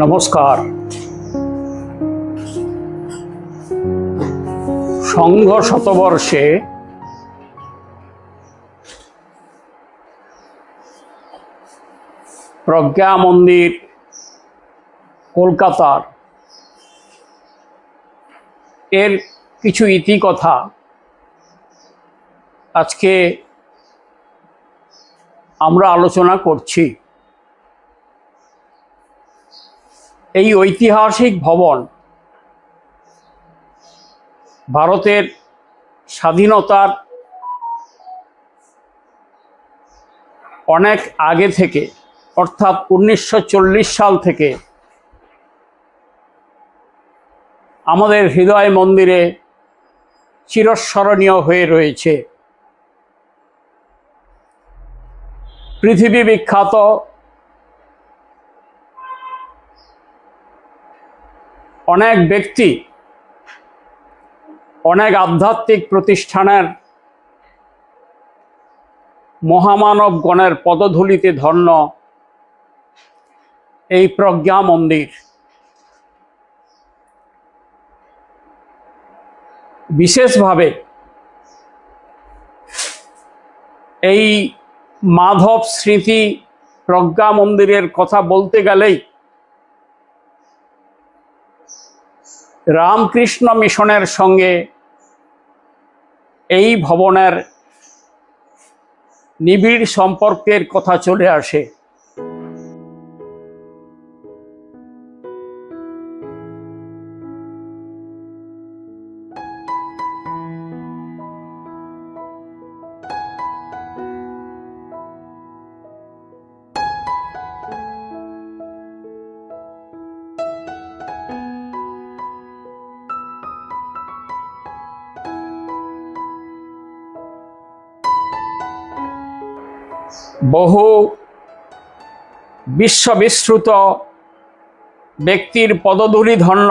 নমস্কার। সংঘ শতবর্ষে প্রজ্ঞা মন্দির কলকাতার এর কিছু ইতিকথা আজকে আমরা আলোচনা করছি। এই ঐতিহাসিক ভবন ভারতের স্বাধীনতার অনেক আগে থেকে, অর্থাৎ 1940 সাল থেকে আমাদের হৃদয় মন্দিরে চিরস্মরণীয় হয়ে রয়েছে। পৃথিবী বিখ্যাত অনেক ব্যক্তি, অনেক আধ্যাত্মিক প্রতিষ্ঠানের মহামানবগণের পদধূলিতে ধন্য এই প্রজ্ঞা মন্দির। বিশেষভাবে এই মাধব স্মৃতি প্রজ্ঞা মন্দিরের কথা বলতে গেলেই রামকৃষ্ণ মিশনের সঙ্গে এই ভবনের নিবিড় সম্পর্কের কথা চলে আসে। বহু বিশ্ববিশ্রুত ব্যক্তির পদধূলি ধন্য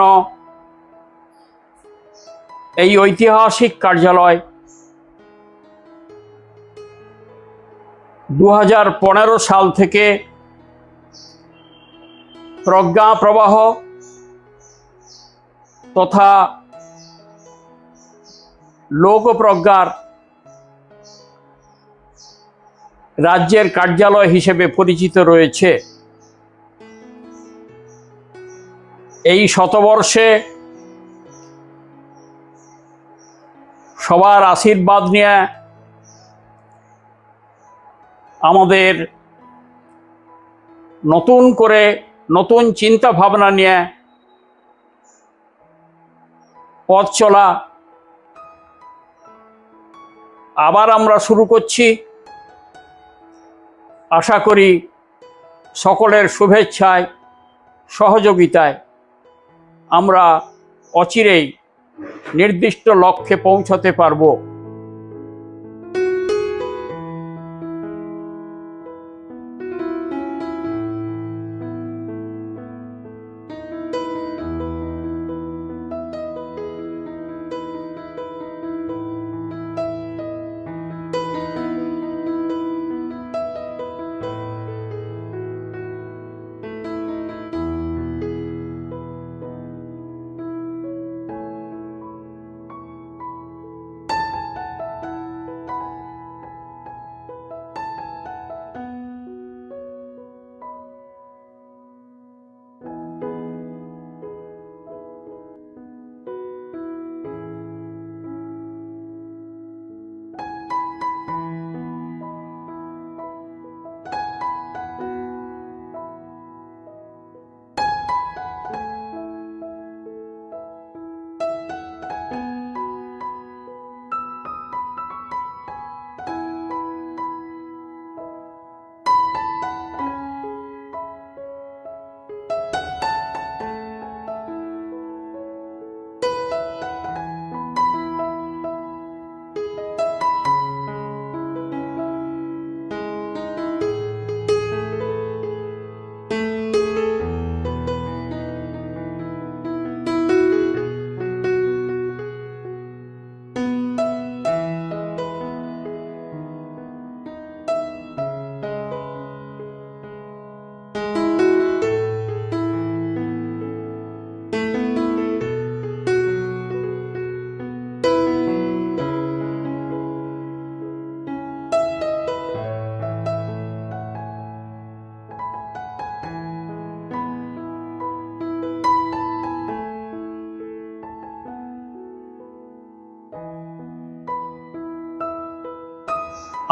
এই ঐতিহাসিক কার্যালয় 2015 সাল থেকে প্রজ্ঞা প্রবাহ তথা লোকপ্রজ্ঞার রাজ্যের কার্যালয় হিসেবে পরিচিত রয়েছে। এই শতবর্ষে সবার আশীর্বাদ নিয়ে আমাদের নতুন করে নতুন চিন্তা ভাবনা নিয়ে পথ চলা আবার আমরা শুরু করছি। আশা করি সকলের শুভেচ্ছায় সহযোগিতায় আমরা অচিরেই নির্দিষ্ট লক্ষ্যে পৌঁছাতে পারব।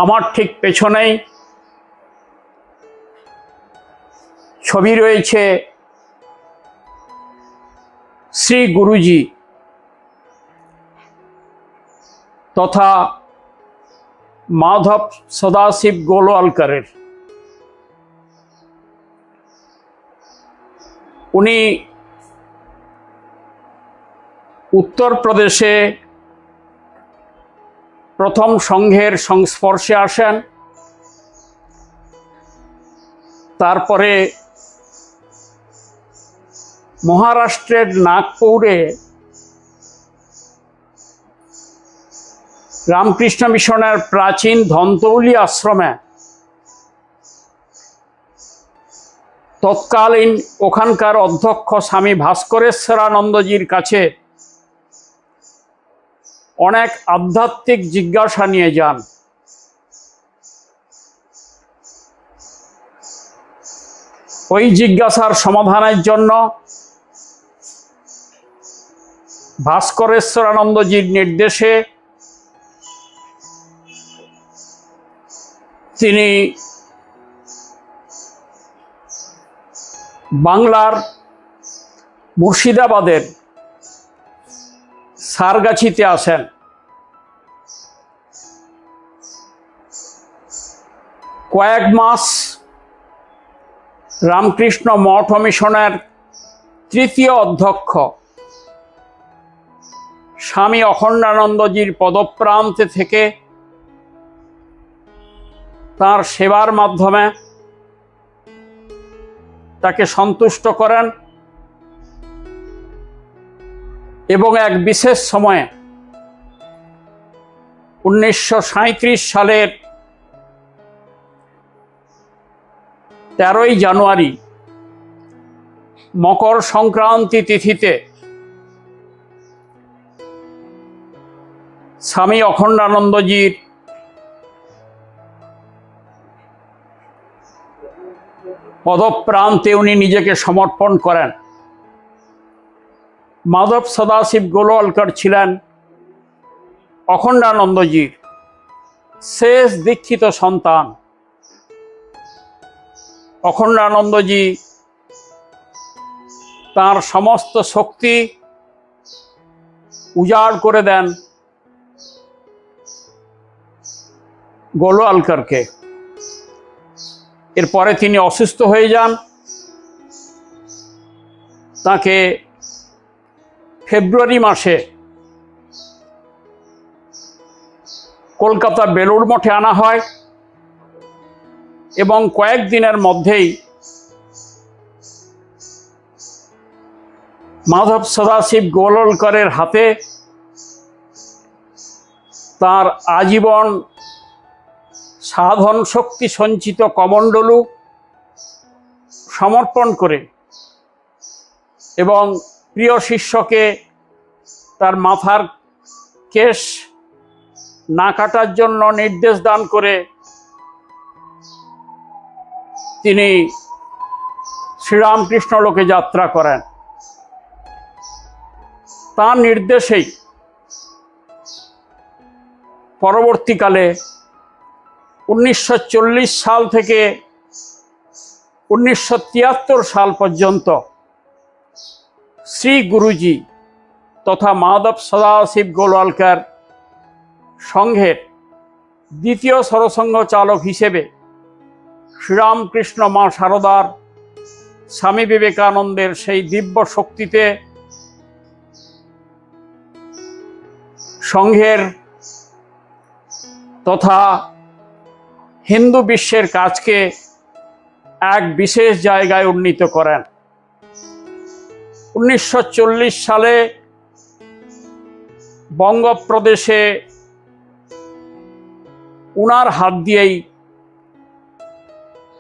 আমার ঠিক পেছনেই ছবি রয়েছে শ্রী গুরুজি তথা মাধব সদাশিব গোলওয়ালকরের। উনি উত্তরপ্রদেশে প্রথম সংঘের সংস্পর্শে আসেন, তারপরে মহারাষ্ট্রের নাগপুরে রামকৃষ্ণ মিশনের প্রাচীন ধন্তৌলি আশ্রমে তৎকালীন ওখানকার অধ্যক্ষ স্বামী ভাস্করেশ্বরানন্দজির কাছে অনেক আধ্যাত্মিক জিজ্ঞাসা নিয়ে যান। ওই জিজ্ঞাসার সমাধানের জন্য ভাস্করেশ্বরানন্দজির নির্দেশে তিনি বাংলার মুর্শিদাবাদের সারগাছিতে আসেন। কয়েক মাস রামকৃষ্ণ মঠ মিশনের তৃতীয় অধ্যক্ষ স্বামী অখণ্ডানন্দজির পদপ্রান্তে থেকে তার সেবার মাধ্যমে তাকে সন্তুষ্ট করেন এবং এক বিশেষ সময়ে 1937 সালের 13ই জানুয়ারি মকর সংক্রান্তি তিথিতে স্বামী অখণ্ডানন্দজির পদপ্রান্তে উনি নিজেকে সমর্পণ করেন। মাধব সদাশিব গোলওয়ালকর ছিলেন অখণ্ডানন্দজির শেষ দীক্ষিত সন্তান। অখণ্ডানন্দজি তার সমস্ত শক্তি উজাড় করে দেন গোলওয়ালকরকে। এরপরে তিনি অসুস্থ হয়ে যান। তাকে ফেব্রুয়ারি মাসে কলকাতা বেলুড় মঠে আনা হয় এবং কয়েকদিনের মধ্যেই মাধব সদাশিব গোলওয়ালকরের হাতে তার আজীবন সাধন শক্তি সঞ্চিত কমণ্ডলু সমর্পণ করে এবং প্রিয় শিষ্যকে তার মাথার কেশ না কাটার জন্য নির্দেশ দান করে তিনি শ্রীরামকৃষ্ণ লোকে যাত্রা করেন। তার নির্দেশেই পরবর্তীকালে 1940 সাল থেকে 1973 সাল পর্যন্ত শ্রী গুরুজি তথা মাধব সদাশিব গোলওয়ালকর সংঘের দ্বিতীয় সরসংঘ চালক হিসেবে শ্রীরামকৃষ্ণ মা শারদার স্বামী বিবেকানন্দের সেই দিব্য শক্তিতে সংঘের তথা হিন্দু বিশ্বের কাজকে এক বিশেষ জায়গায় উন্নীত করেন। 1940 সালে বঙ্গপ্রদেশে উনার হাত দিয়েই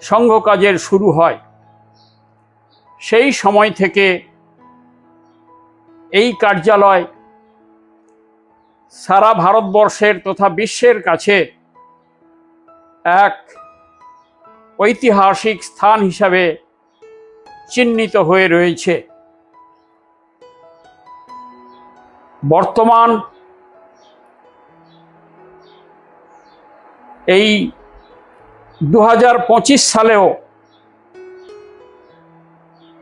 সংঘ কাজের শুরু হয়। সেই সময় থেকে এই কার্যালয় সারা ভারতবর্ষের তথা বিশ্বের কাছে এক ঐতিহাসিক স্থান হিসাবে চিহ্নিত হয়ে রয়েছে। বর্তমান এই 2025 সালেও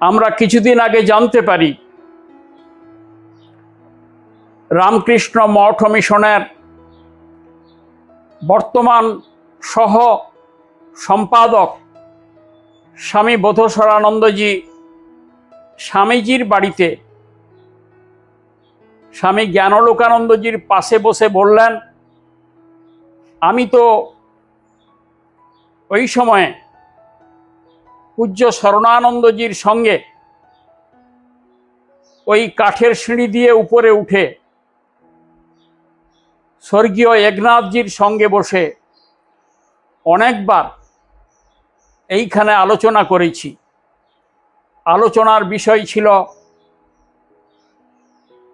আমরা কিছুদিন আগে জানতে পারি রামকৃষ্ণ মঠ মিশনের বর্তমান সহ সম্পাদক স্বামী বোধেশ্বরানন্দজি স্বামীজির বাড়িতে স্বামী জ্ঞানালোকানন্দজির পাশে বসে বললেন, আমি তো ওই সময়ে পূজ্য শরণানন্দজির সঙ্গে ওই কাঠের সিঁড়ি দিয়ে উপরে উঠে স্বর্গীয় একনাথজির সঙ্গে বসে অনেকবার এইখানে আলোচনা করেছি। আলোচনার বিষয় ছিল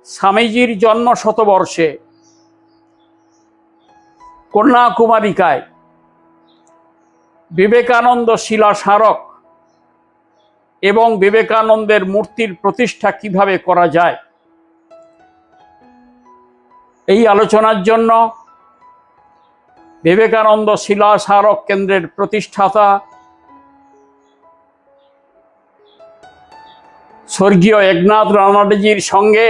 স্বামীজির জন্ম শতবর্ষে কন্যাকুমারিকায় বিবেকানন্দ শিলা স্মারক এবং বিবেকানন্দের মূর্তির প্রতিষ্ঠা কিভাবে করা যায়। এই আলোচনার জন্য বিবেকানন্দ শিলা স্মারক কেন্দ্রের প্রতিষ্ঠাতা স্বর্গীয় একনাথ রানাডেজির সঙ্গে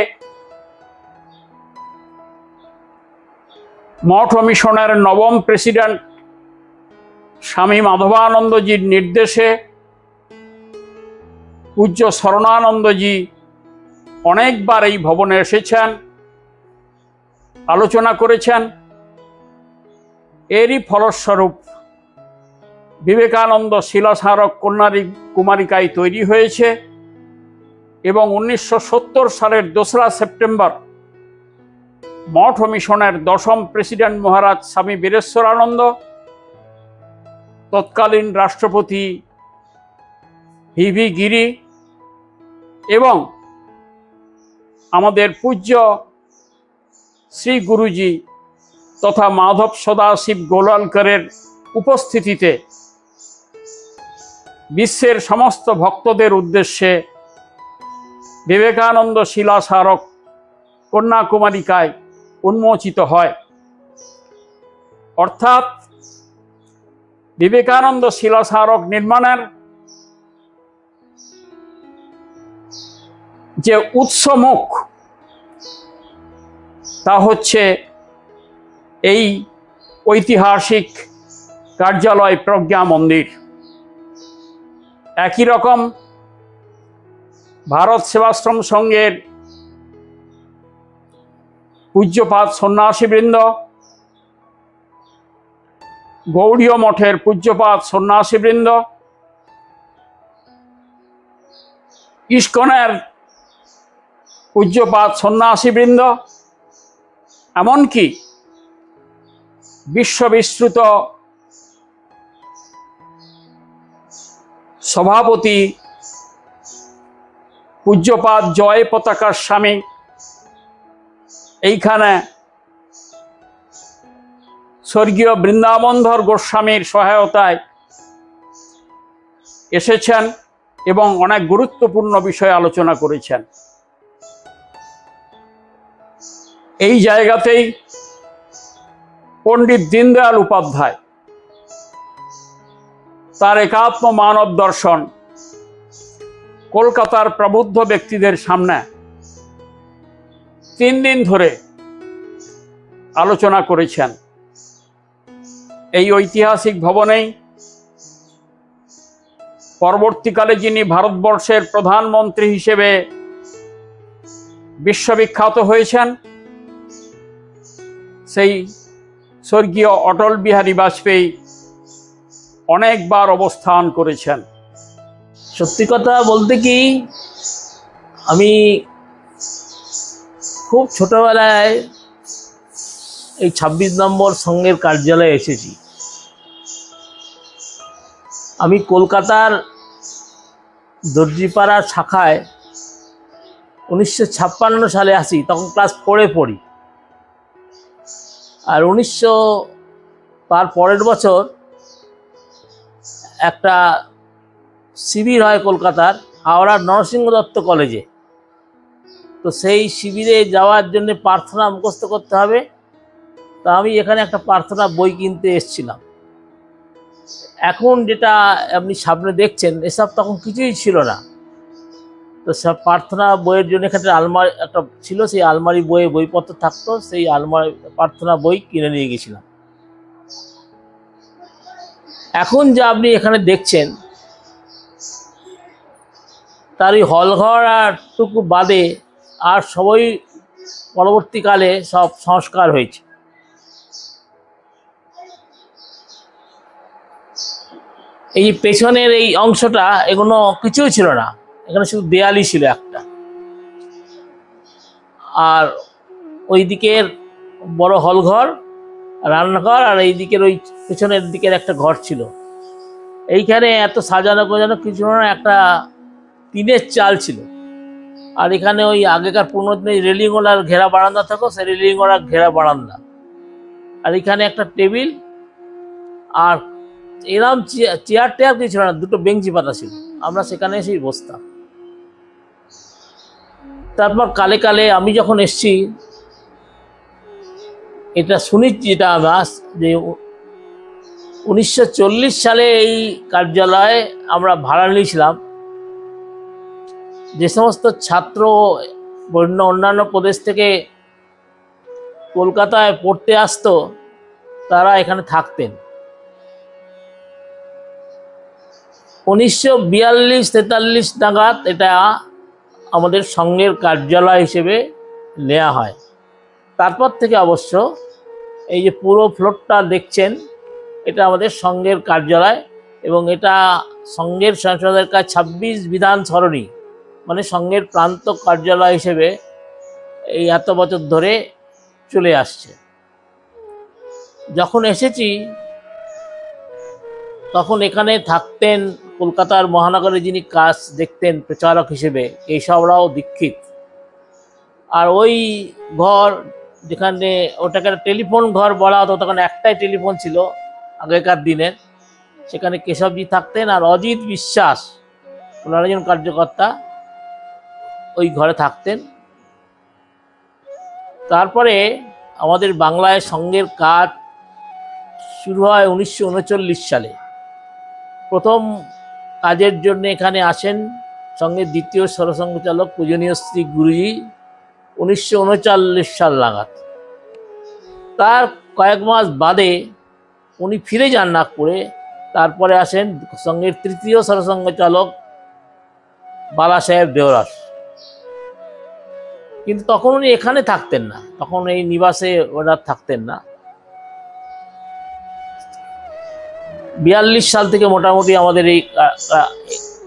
মঠ মিশনের নবম প্রেসিডেন্ট স্বামী মাধবানন্দজির নির্দেশে পূজ্য শরণানন্দজি অনেকবার এই ভবনে এসেছেন, আলোচনা করেছেন। এরই ফলস্বরূপ বিবেকানন্দ শিলাস্মারক কন্যাকুমারিকায় তৈরি হয়েছে এবং 1970 সালের 2রা সেপ্টেম্বর মঠ মিশনের 10ম প্রেসিডেন্ট মহারাজ স্বামী বীরেশ্বরানন্দ, তৎকালীন রাষ্ট্রপতি ভিভি গিরি এবং আমাদের পূজ্য শ্রী গুরুজি তথা মাধব সদাশিব গোলওয়ালকরের উপস্থিতিতে বিশ্বের সমস্ত ভক্তদের উদ্দেশ্যে বিবেকানন্দ শিলা স্মারক কন্যাকুমারিকায় উন্মোচিত হয়। অর্থাৎ বিবেকানন্দ শিলা স্মারক নির্মাণের যে উৎসমুখ তা হচ্ছে এই ঐতিহাসিক কার্যালয় প্রজ্ঞা মন্দির। একই রকম ভারত সেবাশ্রম সংঘের পূজ্যপাদ সন্ন্যাসীবৃন্দ, গৌড়ীয় মঠের পূজ্যপাদ সন্ন্যাসীবৃন্দ, ইস্কনের পূজ্যপাদ সন্ন্যাসীবৃন্দ, এমনকি বিশ্ববিশ্রুত সভাপতি পূজ্যপাদ জয় পতাকা স্বামী এইখানে স্বর্গীয় বৃন্দাবনধর গোস্বামীর সহায়তায় এসেছেন এবং অনেক গুরুত্বপূর্ণ বিষয়ে আলোচনা করেছেন। এই জায়গাতেই পণ্ডিত দীনদয়াল উপাধ্যায় তার একাত্ম মানব দর্শন কলকাতার প্রবুদ্ধ ব্যক্তিদের সামনে 3 দিন ধরে আলোচনা করেছেন। এই ঐতিহাসিক ভবনেই পরবর্তীকালে যিনি ভারতবর্ষের প্রধানমন্ত্রী হিসেবে বিশ্ববিখ্যাত হয়েছেন, সেই স্বর্গীয় অটল বিহারী বাজপেয়ী অনেকবার অবস্থান করেছেন। সত্যি কথা বলতে কি, আমি খুব ছোটবেলায় এই 26 নম্বর সংঘের কার্যালয়ে এসেছি। আমি কলকাতার দর্জিপাড়া শাখায় 1956 সালে আসি, তখন ক্লাস 4-এ পড়ি। আর তার পরের বছর একটা শিবির হয় কলকাতার হাওড়ার নরসিংহ দত্ত কলেজে। তো সেই শিবিরে যাওয়ার জন্য প্রার্থনা মুখস্থ করতে হবে। তা আমি এখানে একটা প্রার্থনা বই কিনতে এসেছিলাম। এখন যেটা আপনি সামনে দেখছেন এসব তখন কিছুই ছিল না। তো সব প্রার্থনা বইয়ের জন্য এখানে আলমারি একটা ছিল, সেই আলমারি বইয়ে বইপত্র থাকতো, সেই আলমারি প্রার্থনা বই কিনে নিয়ে গেছিলাম। এখন যা আপনি এখানে দেখছেন তার ওই হলঘর আর টুকু বাদে আর সবই পরবর্তীকালে সব সংস্কার হয়েছে। এই যে পেছনের এই অংশটা এগুলো কিছুই ছিল না, এখানে শুধু দেয়ালই ছিল একটা, আর ওই দিকের বড় হলঘর, রান্নাঘর, আর এই দিকের ওই পেছনের দিকের একটা ঘর ছিল। এইখানে এত সাজানো গোজানো কিছু না, একটা টিনের চাল ছিল। আর এখানে ওই আগেকার পুরোনো দিনে রেলিংওয়ালার ঘেরা বারান্দা থাকো, সেই রেলিংওয়ালার ঘেরা বারান্দা। আর এখানে একটা টেবিল, আর এরকম চেয়ার টেয়ার কিছু ছিল না, দুটো বেঞ্চি পাতা ছিল, আমরা সেখানে এসেই বসতাম। তারপর কালে কালে আমি যখন এসছি, এটা শুনেছি যেটা আমরা যে 1940 সালে এই কার্যালয়ে আমরা ভাড়া নিয়েছিলাম। যে সমস্ত ছাত্র অন্যান্য প্রদেশ থেকে কলকাতায় পড়তে আসতো তারা এখানে থাকতেন। 1942-43 নাগাদ এটা আমাদের সংঘের কার্যালয় হিসেবে নেওয়া হয়। তারপর থেকে অবশ্য এই যে পুরো ফ্লোরটা দেখছেন এটা আমাদের সংঘের কার্যালয়, এবং এটা সংঘের সংসদের কাজ 26 বিধান সরণি, মানে সংঘের প্রান্ত কার্যালয় হিসেবে এই এত বছর ধরে চলে আসছে। যখন এসেছি তখন এখানে থাকতেন কলকাতার মহানগরে যিনি কাজ দেখতেন প্রচারক হিসেবে কেশবরাও দীক্ষিত। আর ওই ঘর যেখানে ওটাকে টেলিফোন ঘর বলা হতো, তখন একটাই টেলিফোন ছিল আগেকার দিনের, সেখানে কেশবজি থাকতেন। আর অজিত বিশ্বাস ওনার একজন কার্যকর্তা ওই ঘরে থাকতেন। তারপরে আমাদের বাংলায় সংঘের কাজ শুরু হয় 1939 সালে। প্রথম কাজের জন্য এখানে আসেন সংঘের দ্বিতীয় সরসংঘচালক পূজনীয় শ্রী গুরুজি 1939 সাল নাগাদ। তার কয়েক মাস বাদে উনি ফিরে যান নাগপুরে। তারপরে আসেন সংঘের তৃতীয় সরসংঘচালক বালা সাহেব দেওরাস। কিন্তু তখন উনি এখানে থাকতেন না, তখন এই নিবাসে ওরা থাকতেন না। 42 সাল থেকে মোটামুটি আমাদের এই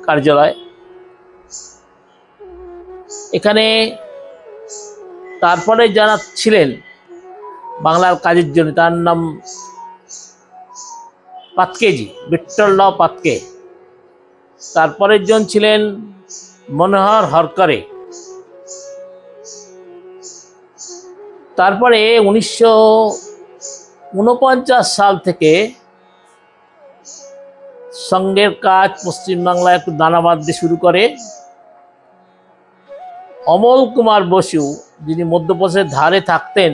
কার্যালয় এখানে। তারপরে যারা ছিলেন বাংলার কাজের জন্য, তার নাম পাতকেজি, বিঠ্ঠলরাও পাতকে। তারপরের জন ছিলেন মনোহর হরকরে। তারপরে 1949 সাল থেকে সংঘের কাজ পশ্চিমবাংলায় একটু দানা বাঁধতে শুরু করে। অমল কুমার বসু, যিনি মধ্যপ্রদেশের ধারে থাকতেন,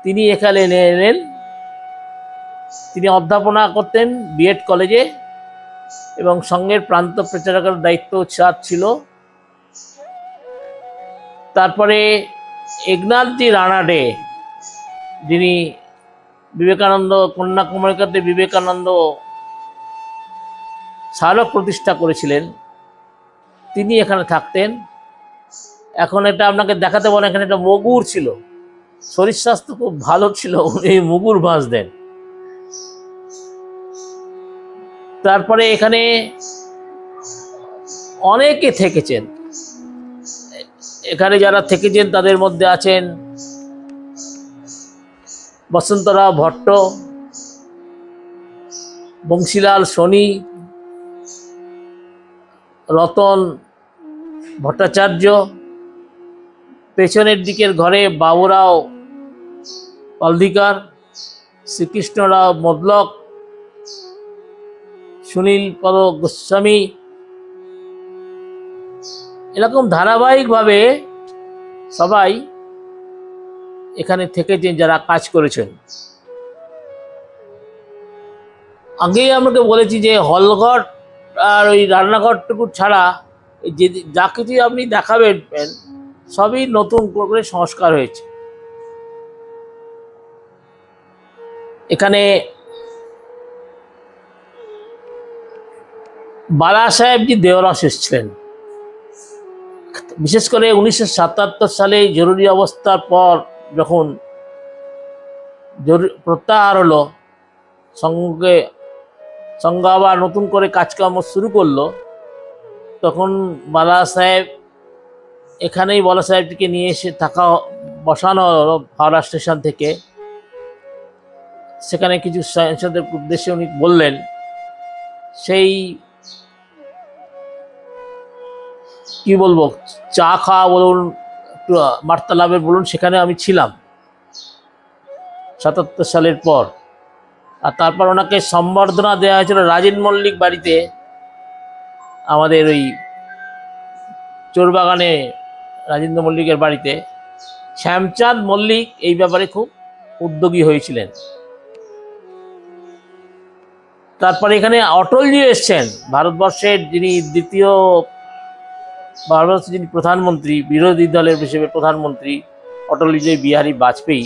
তিনি এখানে এলেন। তিনি অধ্যাপনা করতেন বিএড কলেজে, এবং সংঘের প্রান্ত প্রচারকের দায়িত্ব ছিল। তারপরে একনাথজি রানাডে, যিনি বিবেকানন্দ কন্যাকুমারীতে বিবেকানন্দ স্মারক প্রতিষ্ঠা করেছিলেন, তিনি এখানে থাকতেন। এখন এটা আপনাকে দেখাতে বলেন, এখানে একটা মগুর ছিল, শরীর স্বাস্থ্য খুব ভালো ছিল, উনি মুগুর ভাঁজ দেন। তারপরে এখানে অনেকে থেকেছেন। এখানে যারা থেকেছেন তাদের মধ্যে আছেন বসন্তরাও ভট্ট, বংশীলাল সোনি, রতন ভট্টাচার্য। পেছনের দিকের ঘরে বাবুরাও পালধিকার, শ্রীকৃষ্ণরাও মদলক, সুনীল পদ গোস্বামী। এরকম ধারাবাহিকভাবে সবাই এখানে থেকেছেন যারা কাজ করেছেন। আগেই আমাকে বলেছি যে হলঘর আর ওই রান্নাঘরটুকু ছাড়া যে যা কিছুই আপনি দেখাবেন সবই নতুন করে সংস্কার হয়েছে। এখানে বালা সাহেবজি দেওরাস এসেছিলেন, বিশেষ করে 1977 সালে জরুরি অবস্থার পর যখন প্রত্যাহার হলো, সঙ্গ আবার নতুন করে কাজকর্ম শুরু করলো, তখন বালা সাহেব এখানেই বালা সাহেবটিকে নিয়ে এসে বসানো হলো হাওড়া স্টেশন থেকে। সেখানে কিছু সাংসদের উদ্দেশ্যে উনি বললেন, সেই কি বলবো, চা খাওয়া বলুন, একটু বার্তালাপের বলুন, সেখানে আমি ছিলাম 77 সালের পর। আর তারপর ওনাকে সম্বর্ধনা দেওয়া হয়েছিল রাজেন মল্লিক বাড়িতে, আমাদের ওই চোরবাগানে রাজেন্দ্র মল্লিকের বাড়িতে। শ্যামচাঁদ মল্লিক এই ব্যাপারে খুব উদ্যোগী হয়েছিলেন। তারপরে এখানে অটলজি এসছেন, ভারতবর্ষের যিনি যিনি প্রধানমন্ত্রী, বিরোধী দলের হিসেবে প্রধানমন্ত্রী অটলজি বিহারী বাজপেয়ী,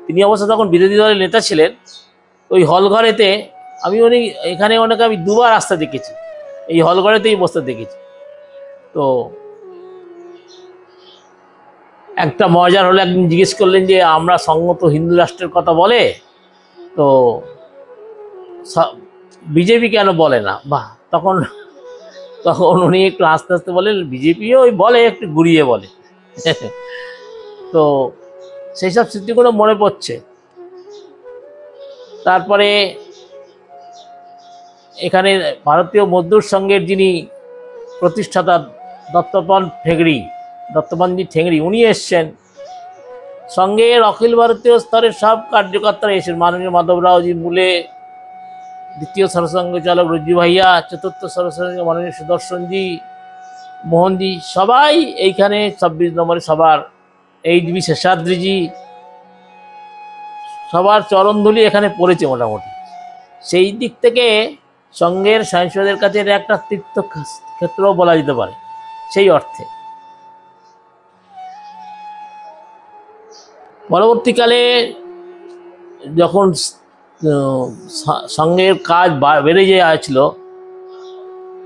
তিনি অবশ্য তখন বিরোধী দলের নেতা ছিলেন। ওই হলঘরেতে এখানে ওনাকে আমি দুবার আসতে দেখেছি, এই হলঘরেতেই বসতে দেখেছি। তো একটা মজার হলো, একদিন জিজ্ঞেস করলেন যে আমরা সংহত হিন্দু রাষ্ট্রের কথা বলে, তো বিজেপি কেন বলে না? বাহ, তখন উনি একটু আস্তে আস্তে বলেন বিজেপিও ওই বলে, একটু ঘুরিয়ে বলে। তো সেই সব স্মৃতিগুলো মনে পড়ছে। তারপরে এখানে ভারতীয় মজদুর সংঘের যিনি প্রতিষ্ঠাতা দত্তপানজি ঠেংরি, উনি এসছেন। সংঘের অখিল ভারতীয় স্তরের সব কার্যকর্তারা এসেছেন, মাননীয় মাধবরাওজি মূলে, দ্বিতীয় সরসঙ্ঘ চালক রজ্জু ভাইয়া, চতুর্থ সরসঙ্ঘ মাননীয় সুদর্শনজি, মোহনজি, সবাই এইখানে 26 নম্বরে সবার এইচবি শেষাদ্রিজি, সবার চরণধুলি এখানে পড়েছে মোটামুটি। সেই দিক থেকে সংঘের সাংসদের কাছে এটা একটা তীর্থক্ষেত্র বলা যেতে পারে সেই অর্থে। পরবর্তীকালে যখন সংঘের কাজ বেড়ে যাচ্ছিল,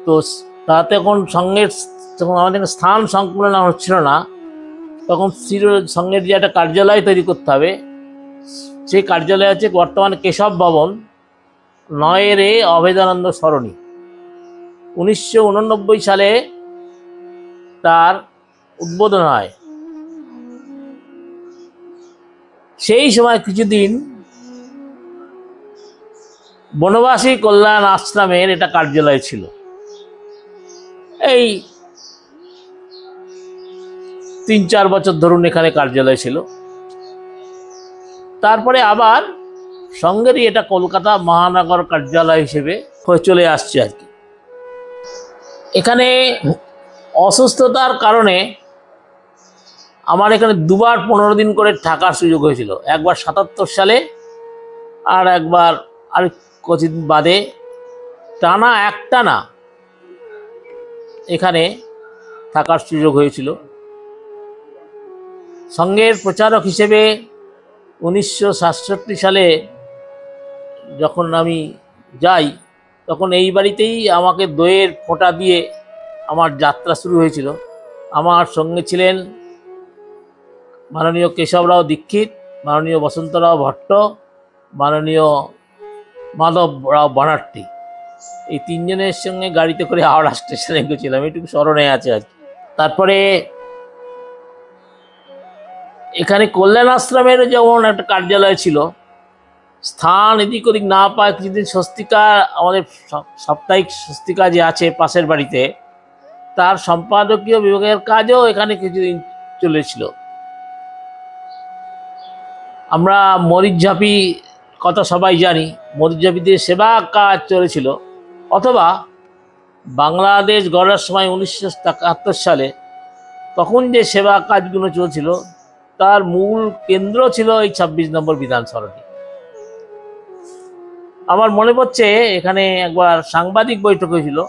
তো তাতে এখন যখন আমাদের স্থান সংকুলন হচ্ছিল না, তখন সংঘের যে একটা কার্যালয় তৈরি করতে হবে, সেই কার্যালয় হচ্ছে বর্তমানে কেশব ভবন, 9 অভেদানন্দ সরণি। 1989 সালে তার উদ্বোধন হয়। সেই সময় কিছুদিন বনবাসী কল্যাণ আশ্রমের এটা কার্যালয় ছিল। এই 3-4 বছর ধরুন এখানে কার্যালয় ছিল। তারপরে আবার সংঘেরই এটা কলকাতা মহানগর কার্যালয় হিসেবে চলে আসছে আর কি। এখানে অসুস্থতার কারণে আমার এখানে দুবার 15 দিন করে থাকার সুযোগ হয়েছিল, একবার 77 সালে আর একবার আর কদিন বাদে। টানা এখানে থাকার সুযোগ হয়েছিল। সংঘের প্রচারক হিসেবে 1967 সালে যখন আমি যাই, তখন এই বাড়িতেই আমাকে দইয়ের ফোঁটা দিয়ে আমার যাত্রা শুরু হয়েছিল। আমার সঙ্গে ছিলেন মাননীয় কেশবরাও দীক্ষিত, মাননীয় বসন্তরাও ভট্ট, মাননীয় মাধবরাও বানাট্টি। এই 3 জনের সঙ্গে গাড়িতে করে হাওড়া স্টেশনে গেছিলাম, এটুকু স্মরণে আছে আর কি। তারপরে এখানে কল্যাণ আশ্রমের যেমন একটা কার্যালয় ছিল, স্থান এদিক ওদিক না পায় কিছুদিন স্বস্তিকা, আমাদের সাপ্তাহিক স্বস্তিকা যে আছে পাশের বাড়িতে, তার সম্পাদকীয় বিভাগের কাজও এখানে কিছুদিন চলেছিল। আমরা মরিচঝাপি কথা সবাই জানি, মরিচঝাপিতে সেবা কাজ চলেছিল। অথবা বাংলাদেশ গড়ার সময় 1971 সালে তখন যে সেবা কাজগুলো চলছিল, তার মূল কেন্দ্র ছিল এই 26 নম্বর বিধান সরণি। আমার মনে পড়ছে এখানে একবার সাংবাদিক বৈঠক হয়েছিল,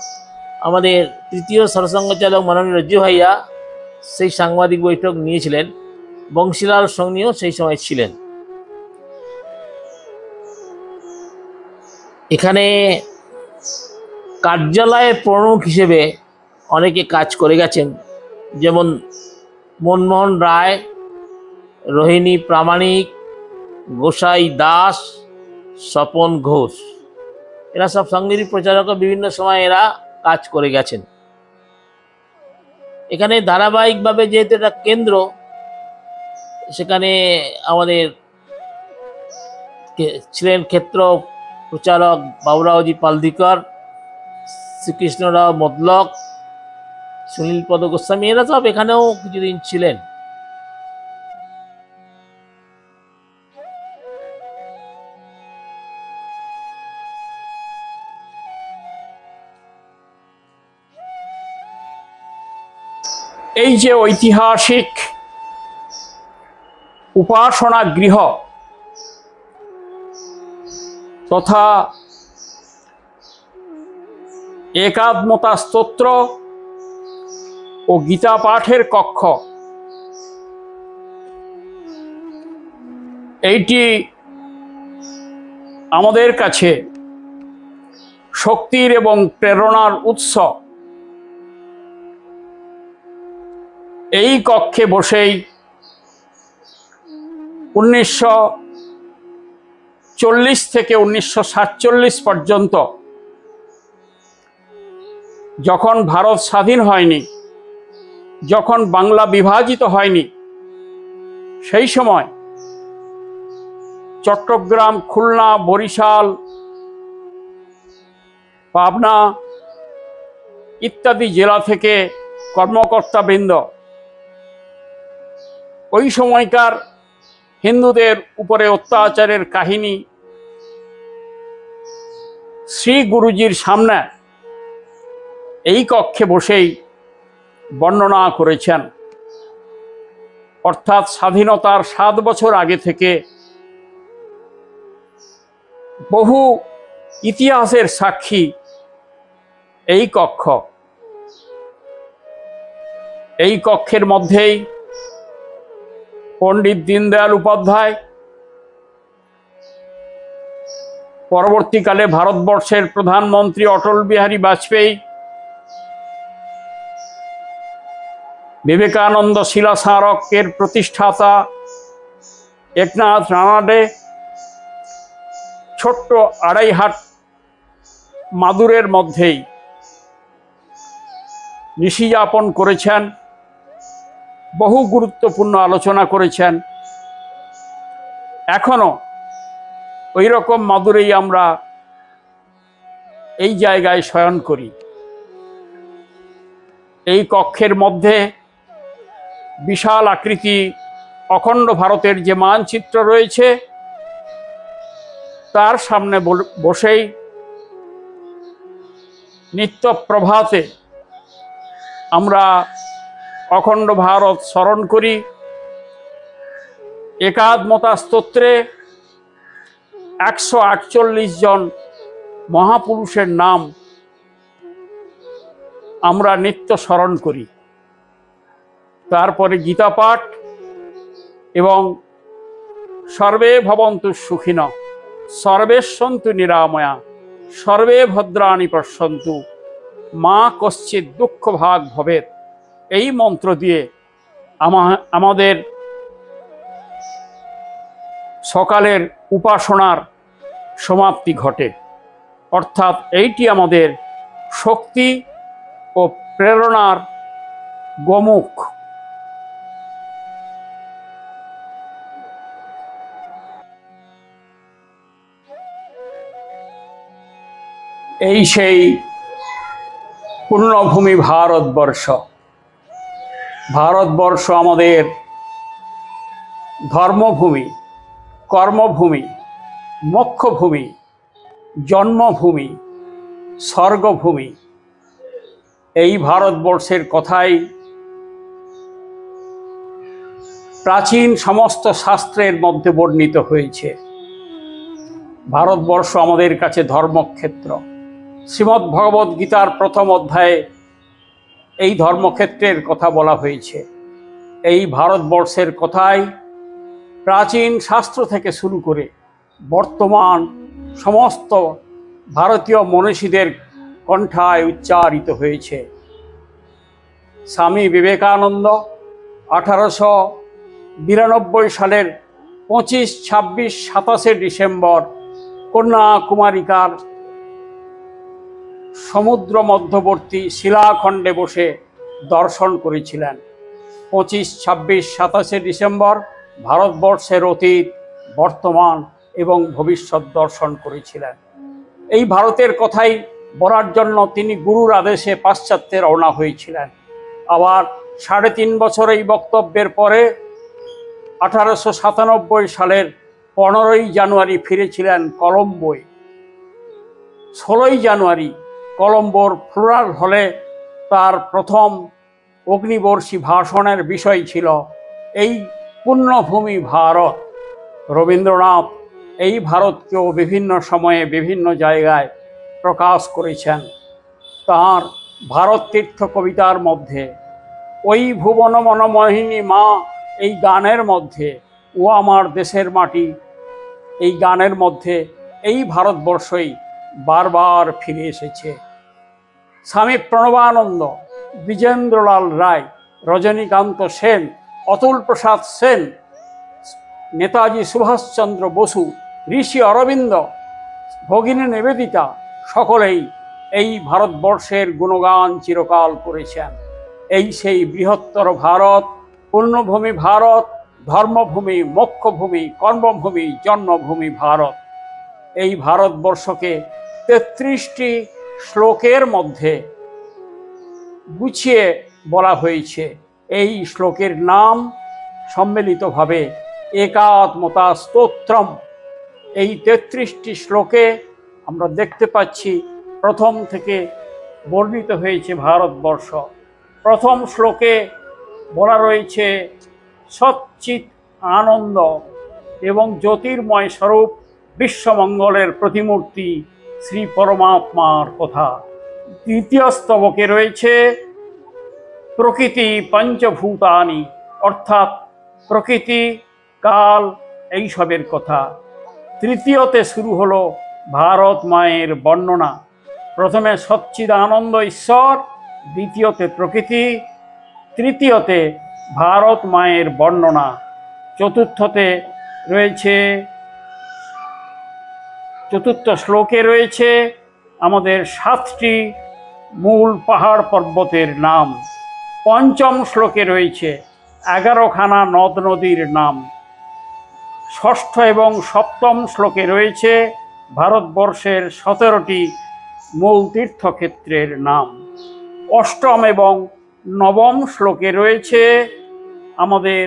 আমাদের তৃতীয় সরসংঘচালক মাননীয় রজ্জু ভাইয়া সেই সাংবাদিক বৈঠক নিয়েছিলেন, বংশীলাল সঙ্গীও সেই সময় ছিলেন। এখানে কার্যালয়ের প্রমুখ হিসেবে অনেকে কাজ করে গেছেন, যেমন মনমোহন রায়, রোহিণী প্রামাণিক, গোসাই দাস, স্বপন ঘোষ, এরা সব সংগীত প্রচারক, বিভিন্ন সময় এরা কাজ করে গেছেন। এখানে ধারাবাহিকভাবে যেহেতু এটা কেন্দ্র, সেখানে আমাদের ছিলেন ক্ষেত্র প্রচারক বাবুরাওজি পালদিকর, শ্রীকৃষ্ণরাও মদলক, সুনীল পদ গোস্বামী, এরা সব এখানেও কিছুদিন ছিলেন। এই যে ঐতিহাসিক উপাসনা গৃহ তথা একাত্মতা স্তোত্র ও গীতা পাঠের কক্ষ, এইটি আমাদের কাছে শক্তির এবং প্রেরণার উৎস। এই কক্ষে বসেই 1940 থেকে 1947 পর্যন্ত, যখন ভারত স্বাধীন হয়নি, যখন বাংলা বিভাজিত হয়নি, সেই সময় চট্টগ্রাম, খুলনা, বরিশাল, পাবনা ইত্যাদি জেলা থেকে কর্মকর্তাবৃন্দ ওই সময়কার হিন্দুদের উপরে অত্যাচারের কাহিনী শ্রী গুরুজির সামনে এই কক্ষে বসেই বর্ণনা করেছেন। অর্থাৎ স্বাধীনতার 7 বছর আগে থেকে বহু ইতিহাসের সাক্ষী এই কক্ষ। এই কক্ষের মধ্যেই পণ্ডিত দীনদয়াল উপাধ্যায়, পরবর্তীকালে ভারতবর্ষের প্রধানমন্ত্রী অটল বিহারী বাজপেয়ী, বিবেকানন্দ শিলা স্মারকের প্রতিষ্ঠাতা একনাথ রানাডে, ছোট্ট 2.5 হাত মাদুরের মধ্যেই নিশিযাপন করেছেন, বহু গুরুত্বপূর্ণ আলোচনা করেছেন। এখনো ওই রকম মাদুরেই আমরা এই জায়গায় শয়ন করি। এই কক্ষের মধ্যে বিশাল আকৃতি অখণ্ড ভারতের যে মানচিত্র রয়েছে, তার সামনে বসেই নিত্য প্রভাতে আমরা অখণ্ড ভারত স্মরণ করি। একাত্মতা স্তোত্রে 148 জন মহাপুরুষের নাম আমরা নিত্য স্মরণ করি। তারপরে গীতা পাঠ এবং সর্বে ভবন্তু সুখিনঃ, সর্বে সন্তু নিরাময়া, সর্বে ভদ্রাণি পশ্যন্তু, মা কশ্চিৎ দুঃখ ভাগ ভবেৎ, এই মন্ত্র দিয়ে আমাদের সকালের উপাসনার সমাপ্তি ঘটে। অর্থাৎ এইটি আমাদের শক্তি ও প্রেরণার গোমুখ। এই সেই পুণ্যভূমি ভারতবর্ষ। ভারতবর্ষ আমাদের ধর্মভূমি, কর্মভূমি, মোক্ষভূমি, জন্মভূমি, স্বর্গভূমি। এই ভারতবর্ষের কথাই প্রাচীন সমস্ত শাস্ত্রের মধ্যে বর্ণিত হয়েছে। ভারতবর্ষ আমাদের কাছে ধর্মক্ষেত্র। শ্রীমদ্ ভগবদ্ গীতার প্রথম অধ্যায়ে এই ধর্মক্ষেত্রের কথা বলা হয়েছে। এই ভারতবর্ষের কথাই প্রাচীন শাস্ত্র থেকে শুরু করে বর্তমান সমস্ত ভারতীয় মনীষীদের কণ্ঠায় উচ্চারিত হয়েছে। স্বামী বিবেকানন্দ 1892 সালের 25, 26, 27 ডিসেম্বর কন্যাকুমারিকার সমুদ্র মধ্যবর্তী শিলাখণ্ডে বসে দর্শন করেছিলেন। 25, 26, 27 ডিসেম্বর ভারতবর্ষের অতীত, বর্তমান এবং ভবিষ্যৎ দর্শন করেছিলেন। এই ভারতের কথাই বলার জন্য তিনি গুরুর আদেশে পাশ্চাত্যে রওনা হয়েছিলেন। আবার 3.5 বছর এই বক্তব্যের পরে 1897 সালের 15ই জানুয়ারি ফিরেছিলেন কলম্বোয়। 16ই জানুয়ারি কলম্বোর ফ্লোরাল হলে তার প্রথম অগ্নিবর্ষী ভাষণের বিষয় ছিল এই পুণ্যভূমি ভারত। রবীন্দ্রনাথ এই ভারতকেও বিভিন্ন সময়ে বিভিন্ন জায়গায় প্রকাশ করেছেন। তাঁর ভারত তীর্থ কবিতার মধ্যে ওই ভুবন মনমোহিনী মা এই গানের মধ্যে, ও আমার দেশের মাটি এই গানের মধ্যে এই ভারতবর্ষই বারবার ফিরে এসেছে। স্বামী প্রণবানন্দ, বিজেন্দ্রলাল রায়, রজনীকান্ত সেন, অতুল প্রসাদ সেন, নেতাজি সুভাষচন্দ্র বসু, ঋষি অরবিন্দ, ভগিনী নিবেদিতা সকলেই এই ভারতবর্ষের গুণগান চিরকাল করেছেন। এই সেই বৃহত্তর ভারত, পুণ্যভূমি ভারত, ধর্মভূমি, মোক্ষভূমি, কর্মভূমি, জন্মভূমি ভারত। এই ভারতবর্ষকে 33টি শ্লোকের মধ্যে গুছিয়ে বলা হয়েছে। এই শ্লোকের নাম সম্মিলিতভাবে একাত্মতা স্তোত্রম। এই 33টি শ্লোকে আমরা দেখতে পাচ্ছি প্রথম থেকে বর্ণিত হয়েছে ভারতবর্ষ। প্রথম শ্লোকে বলা রয়েছে সচ্চিৎ আনন্দ এবং জ্যোতির্ময় স্বরূপ বিশ্বমঙ্গলের প্রতিমূর্তি শ্রী পরমাত্মার কথা। দ্বিতীয় স্তবকে রয়েছে প্রকৃতি পঞ্চভূতানি, অর্থাৎ প্রকৃতি, কাল এইসবের কথা। তৃতীয়তে শুরু হলো ভারত মায়ের বর্ণনা। প্রথমে সচ্চিদানন্দ ঈশ্বর, দ্বিতীয়তে প্রকৃতি, তৃতীয়তে ভারত মায়ের বর্ণনা, চতুর্থ শ্লোকে রয়েছে আমাদের 7টি মূল পাহাড় পর্বতের নাম। পঞ্চম শ্লোকে রয়েছে 11খানা নদ নদীর নাম। ষষ্ঠ এবং সপ্তম শ্লোকে রয়েছে ভারতবর্ষের 17টি মূল তীর্থক্ষেত্রের নাম। অষ্টম এবং নবম শ্লোকে রয়েছে আমাদের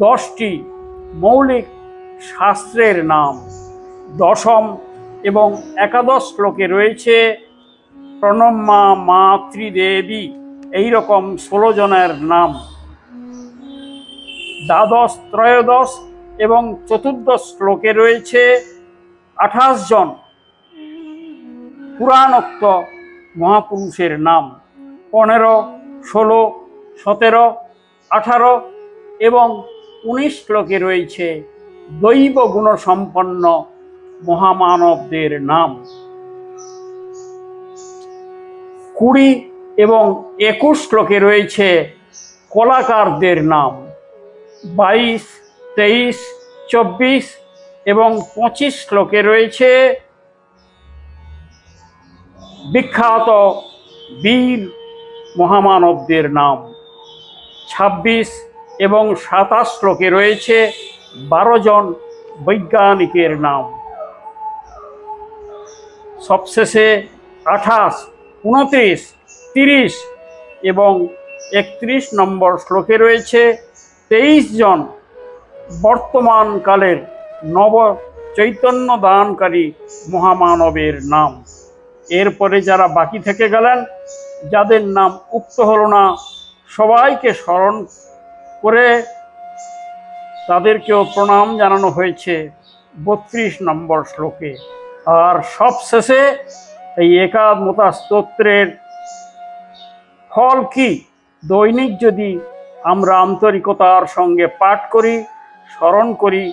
10টি মৌলিক শাস্ত্রের নাম। দশম এবং একাদশ শ্লোকে রয়েছে প্রণম্যা মাতৃদেবী, এইরকম 16 জনের নাম। দ্বাদশ, ত্রয়োদশ এবং চতুর্দশ শ্লোকে রয়েছে 28 জন পুরাণোক্ত মহাপুরুষের নাম। 15, 16, 17, 18 এবং 19 শ্লোকে রয়েছে দৈব গুণসম্পন্ন মহামানবদের নাম। 20 এবং 21 শ্লোকে রয়েছে কলাকারদের নাম। 22, 23, 24 এবং 25 শ্লোকে রয়েছে বিখ্যাত বীর মহামানবদের নাম। 26 এবং 27 শ্লোকে রয়েছে 12 জন বৈজ্ঞানিকের নাম। সবশেষে 28, 29, 30 এবং 31 নম্বর শ্লোকে রয়েছে 23 জন বর্তমানকালের নব চৈতন্য দানকারী মহামানবের নাম। এরপরে যারা বাকি থেকে গেলেন, যাদের নাম উক্ত হলো না, সবাইকে স্মরণ করে তাদেরকেও প্রণাম জানানো হয়েছে। 32 নম্বর শ্লোকে। আর সবশেষে এই একাত্মতা স্তোত্রের ফল কি? দৈনিক যদি আমরা আন্তরিকতার সঙ্গে পাঠ করি, স্মরণ করি,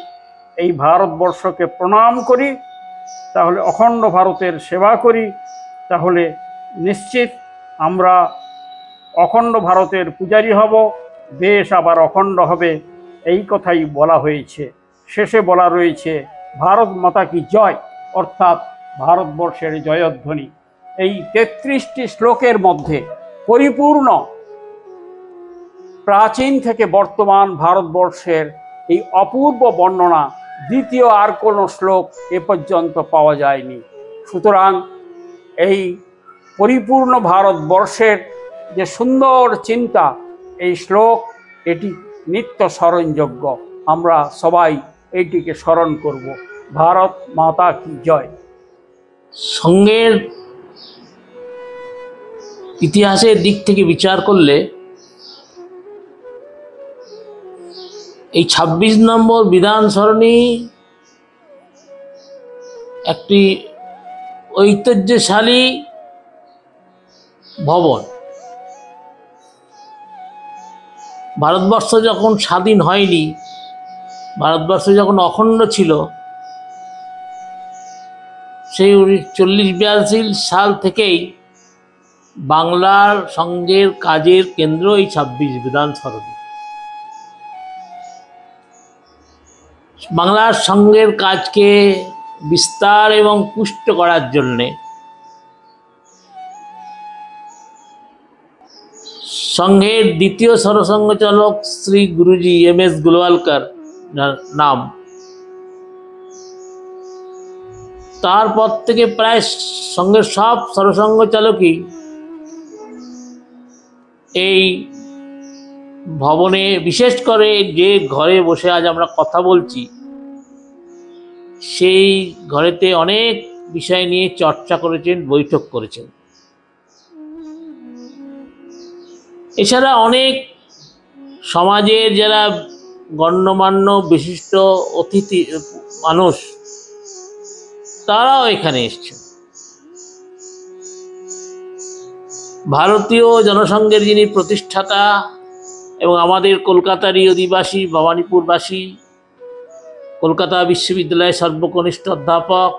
এই ভারতবর্ষকে প্রণাম করি, তাহলে অখণ্ড ভারতের সেবা করি, তাহলে নিশ্চিত আমরা অখণ্ড ভারতের পূজারী হব, দেশ আবার অখণ্ড হবে। এই কথাই বলা হয়েছে। শেষে বলা রয়েছে ভারত মাতা কি জয়, অর্থাৎ ভারতবর্ষের জয়ধ্বনি। এই 33টি শ্লোকের মধ্যে পরিপূর্ণ প্রাচীন থেকে বর্তমান ভারতবর্ষের এই অপূর্ব বর্ণনা দ্বিতীয় আর কোনো শ্লোক এ পর্যন্ত পাওয়া যায়নি। সুতরাং এই পরিপূর্ণ ভারতবর্ষের যে সুন্দর চিন্তা, এই শ্লোক এটি নিত্য স্মরণযোগ্য। আমরা সবাই এইটিকে স্মরণ করব। ভারত মাতা কি জয়। সঙ্গের ইতিহাসের দিক থেকে বিচার করলে এই 26 নম্বর বিধান সরণি একটি ঐতিহ্যশালী ভবন। ভারতবর্ষ যখন স্বাধীন হয়নি, ভারতবর্ষ যখন অখণ্ড ছিল, সেই 1940-42 সাল থেকেই বাংলার সঙ্গের কাজের কেন্দ্র এই 26 বিধান সরণি। বাংলার সঙ্গের কাজকে বিস্তার এবং পুষ্ট করার জন্যে সংঘের দ্বিতীয় সরসঙ্ঘচালক শ্রী গুরুজি MS গোলওয়ালকর নাম, তারপর থেকে প্রায় সংঘের সব সরসঙ্ঘচালকই এই ভবনে, বিশেষ করে যে ঘরে বসে আজ আমরা কথা বলছি, সেই ঘরেতে অনেক বিষয় নিয়ে চর্চা করেছেন, বৈঠক করেছেন। এছাড়া অনেক সমাজের যারা গণ্যমান্য বিশিষ্ট অতিথি মানুষ, তারাও এখানে এসেছেন। ভারতীয় জনসংঘের যিনি প্রতিষ্ঠাতা এবং আমাদের কলকাতারই অধিবাসী, ভবানীপুরবাসী, কলকাতা বিশ্ববিদ্যালয়ের সর্বকনিষ্ঠ অধ্যাপক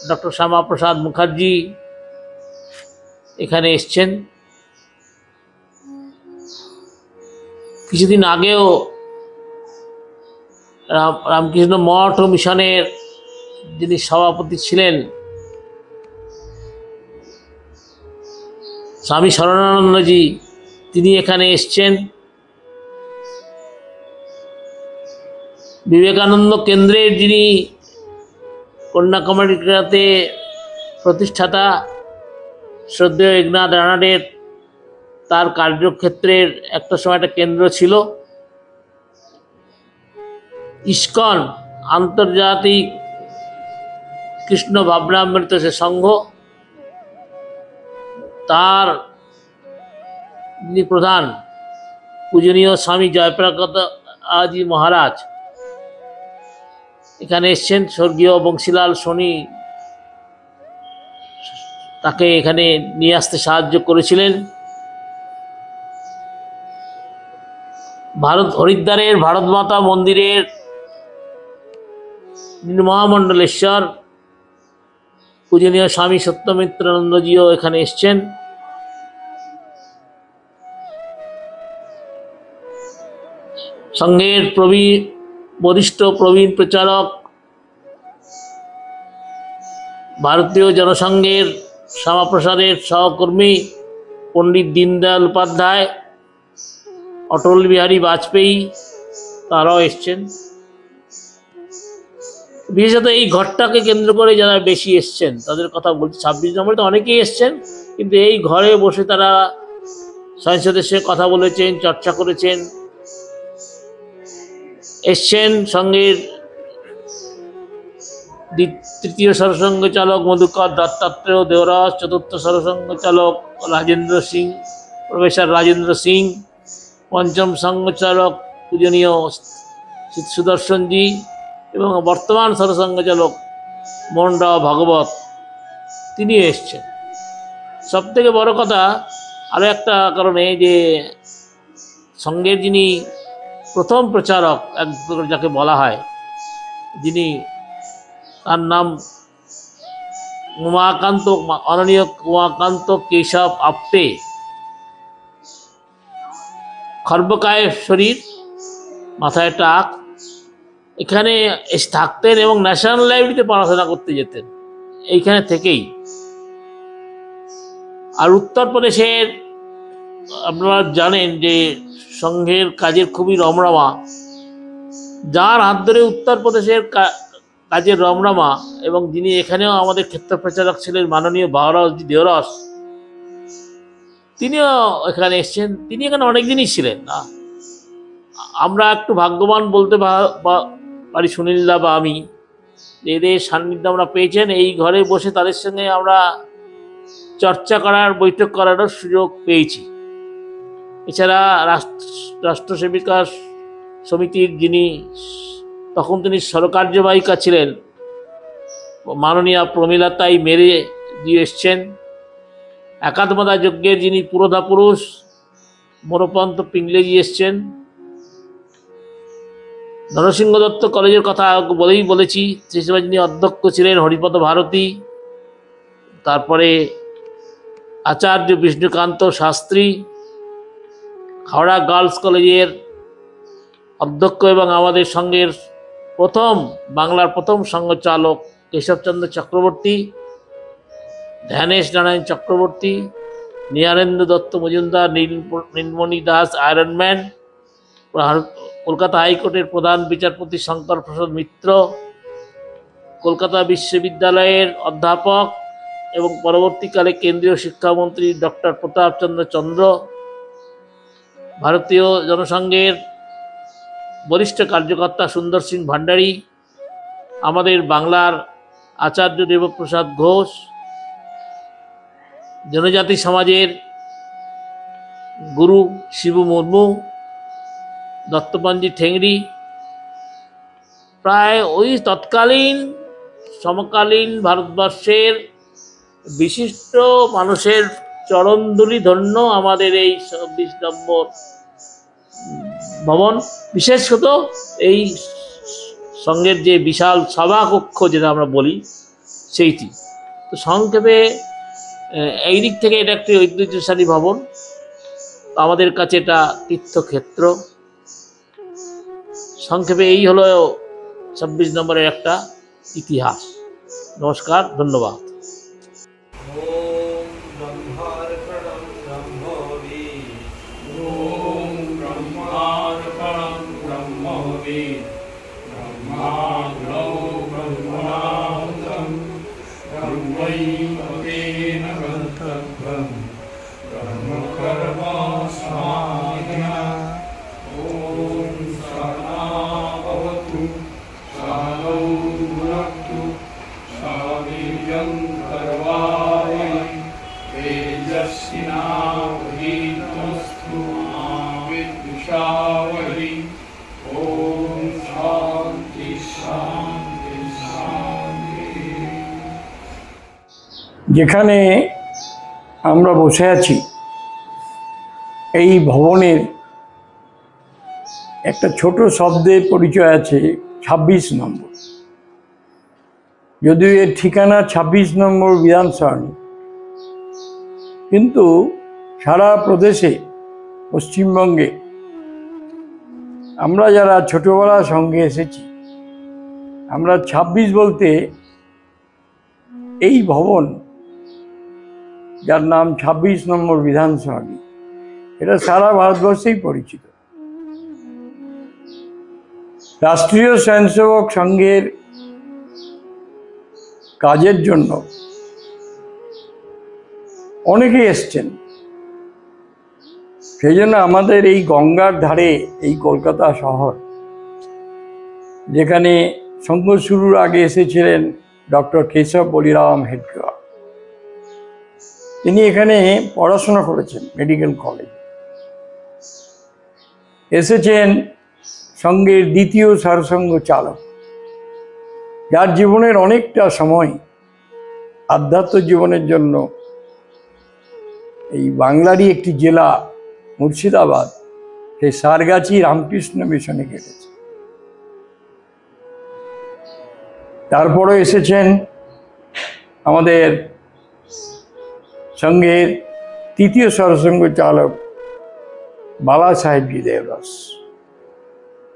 ডক্টর শ্যামাপ্রসাদ মুখার্জি এখানে এসছেন। কিছুদিন আগেও রামকৃষ্ণ মঠ ও মিশনের যিনি সভাপতি ছিলেন স্বামী শরণানন্দজি, তিনি এখানে এসছেন। বিবেকানন্দ কেন্দ্রের যিনি কন্যাকুমারীতে প্রতিষ্ঠাতা শ্রদ্ধেয় একনাথ রানাডের, তার কার্যক্ষেত্রের একটা সময় একটা কেন্দ্র ছিল ইস্কন, আন্তর্জাতিক কৃষ্ণ ভাবনামৃত সে সংঘ, তার যিনি প্রধান পূজনীয় স্বামী জয়প্রকাশ আজি মহারাজ এখানে এসছেন। স্বর্গীয় বংশীলাল সোনি তাকে এখানে নিয়ে আসতে সাহায্য করেছিলেন। হরিদ্বারের ভারত মাতা মন্দিরের মহামণ্ডলেশ্বর পূজনীয় স্বামী সত্যমিত্রানন্দজিও এখানে এসছেন। সংঘের বরিষ্ঠ প্রবীণ প্রচারক, ভারতীয় জনসংঘের শ্যামাপ্রসাদের সহকর্মী পণ্ডিত দীনদয়াল উপাধ্যায়, অটল বিহারী বাজপেয়ী, তারাও এসছেন। বিশেষত এই ঘরটাকে কেন্দ্র করে যারা বেশি এসছেন তাদের কথা বলছি। 26 নম্বরে তো অনেকেই এসছেন, কিন্তু এই ঘরে বসে তারা সংসদের সঙ্গে কথা বলেছেন, চর্চা করেছেন। এসছেন সঙ্গের তৃতীয় সরসঙ্ঘ চালক মধুকর দত্তাত্রেয় দেওরাজ, চতুর্থ সরসঙ্ঘ চালক রাজেন্দ্র সিং, প্রফেসর রাজেন্দ্র সিং, পঞ্চম সংঘ চালক পূজনীয় সুদর্শনজি, এবং বর্তমান সরসঙ্ঘ চালক মোহনরাও ভাগবত তিনি এসছেন। সবথেকে বড় কথা আরও একটা কারণে যে সঙ্ঘের যিনি প্রথম প্রচারক এক যাকে বলা হয়, যিনি তার নাম উমাকান্ত, মাননীয় উমাকান্ত কেশব আপ্তে, খর্বকায় শরীর, মাথায় টাক, এখানে এসে থাকতেন এবং ন্যাশনাল লাইব্রেরিতে পড়াশোনা করতে যেতেন এইখানে থেকেই। আর উত্তরপ্রদেশের আপনারা জানেন যে সংঘের কাজের খুবই রমরমা, যার হাত ধরে উত্তরপ্রদেশের কাজের রমরমা এবং যিনি এখানেও আমাদের ক্ষেত্র প্রচারক ছিলেন মাননীয় বাহরাজজি দেওরস, তিনিও এখানে এসছেন। তিনি এখানে অনেক দিনই ছিলেন না। আমরা একটু ভাগ্যবান বলতে পারি সুনীলদা বা আমি, এদের সান্নিধ্য আমরা পেয়েছেন। এই ঘরে বসে তাদের সঙ্গে আমরা চর্চা করার, বৈঠক করারও সুযোগ পেয়েছি। এছাড়া রাষ্ট্রসেবিকা সমিতির যিনি তখন তিনি সরকার্যবাহিকা ছিলেন মাননীয়া প্রমীলাতাই মেরে দিয়ে এসছেন। একাত্মতা যজ্ঞের যিনি পুরোধা পুরুষ মনোপন্ত পিংলেজি এসছেন। নরসিংহ দত্ত কলেজের কথা বলেছি, সেই সময় যিনি অধ্যক্ষ ছিলেন হরিপদ ভারতী। তারপরে আচার্য বিষ্ণুকান্ত শাস্ত্রী, হাওড়া গার্লস কলেজের অধ্যক্ষ এবং আমাদের সঙ্গের বাংলার প্রথম সংঘ চালক কেশবচন্দ্র চক্রবর্তী, ধ্যানেশ নারায়ণ চক্রবর্তী, নিয়ারেন্দ্র দত্ত মজুমদার, নীলমণি দাস আয়রনম্যান, কলকাতা হাইকোর্টের প্রধান বিচারপতি শঙ্কর প্রসাদ মিত্র, কলকাতা বিশ্ববিদ্যালয়ের অধ্যাপক এবং পরবর্তীকালে কেন্দ্রীয় শিক্ষামন্ত্রী ডক্টর প্রতাপচন্দ্র চন্দ্র, ভারতীয় জনসংঘের বরিষ্ঠ কার্যকর্তা সুন্দর সিং ভান্ডারী, আমাদের বাংলার আচার্য দেবপ্রসাদ ঘোষ, জনজাতি সমাজের গুরু শিবু মুর্মু, দত্তপঞ্জি ঠেংরি, প্রায় ওই তৎকালীন সমকালীন ভারতবর্ষের বিশিষ্ট মানুষের চরণধুলি ধন্য আমাদের এই 26 নম্বর ভবন, বিশেষত এই সংঘের যে বিশাল সভাকক্ষ যেটা আমরা বলি সেইটি। তো সংক্ষেপে এই দিক থেকে এটা একটি ঐতিহ্যশালী ভবন, আমাদের কাছে এটা তীর্থক্ষেত্র। সংক্ষেপে এই হলো 26 নম্বরের একটা ইতিহাস। নমস্কার, ধন্যবাদ। যেখানে আমরা বসে আছি এই ভবনের একটা ছোট শব্দের পরিচয় আছে 26 নম্বর। যদিও এর ঠিকানা 26 নম্বর বিধানসরণী, কিন্তু সারা প্রদেশে পশ্চিমবঙ্গে আমরা যারা ছোটবেলার সঙ্গে এসেছি, আমরা 26 বলতে এই ভবন যার নাম 26 নম্বর বিধানসরণী, এটা সারা ভারতবর্ষেই পরিচিত। রাষ্ট্রীয় স্বয়ংসেবক সংঘের কাজের জন্য অনেকেই এসছেন। সেই জন্য আমাদের এই গঙ্গার ধারে এই কলকাতা শহর, যেখানে সংঘ শুরুর আগে এসেছিলেন ডক্টর কেশব বলিরাম হেডগেওয়ার, তিনি এখানে পড়াশোনা করেছেন মেডিকেল কলেজে। এসেছেন সংঘের দ্বিতীয় সরসংঘ চালক যার জীবনের অনেকটা সময় আধ্যাত্ম জীবনের জন্য এই বাংলারই একটি জেলা মুর্শিদাবাদ সেই সারগাছি রামকৃষ্ণ মিশনে কেটেছে। তারপরে এসেছেন আমাদের সঙ্গের তৃতীয় সরসঙ্গ চালক বালা সাহেবজি দেবরস।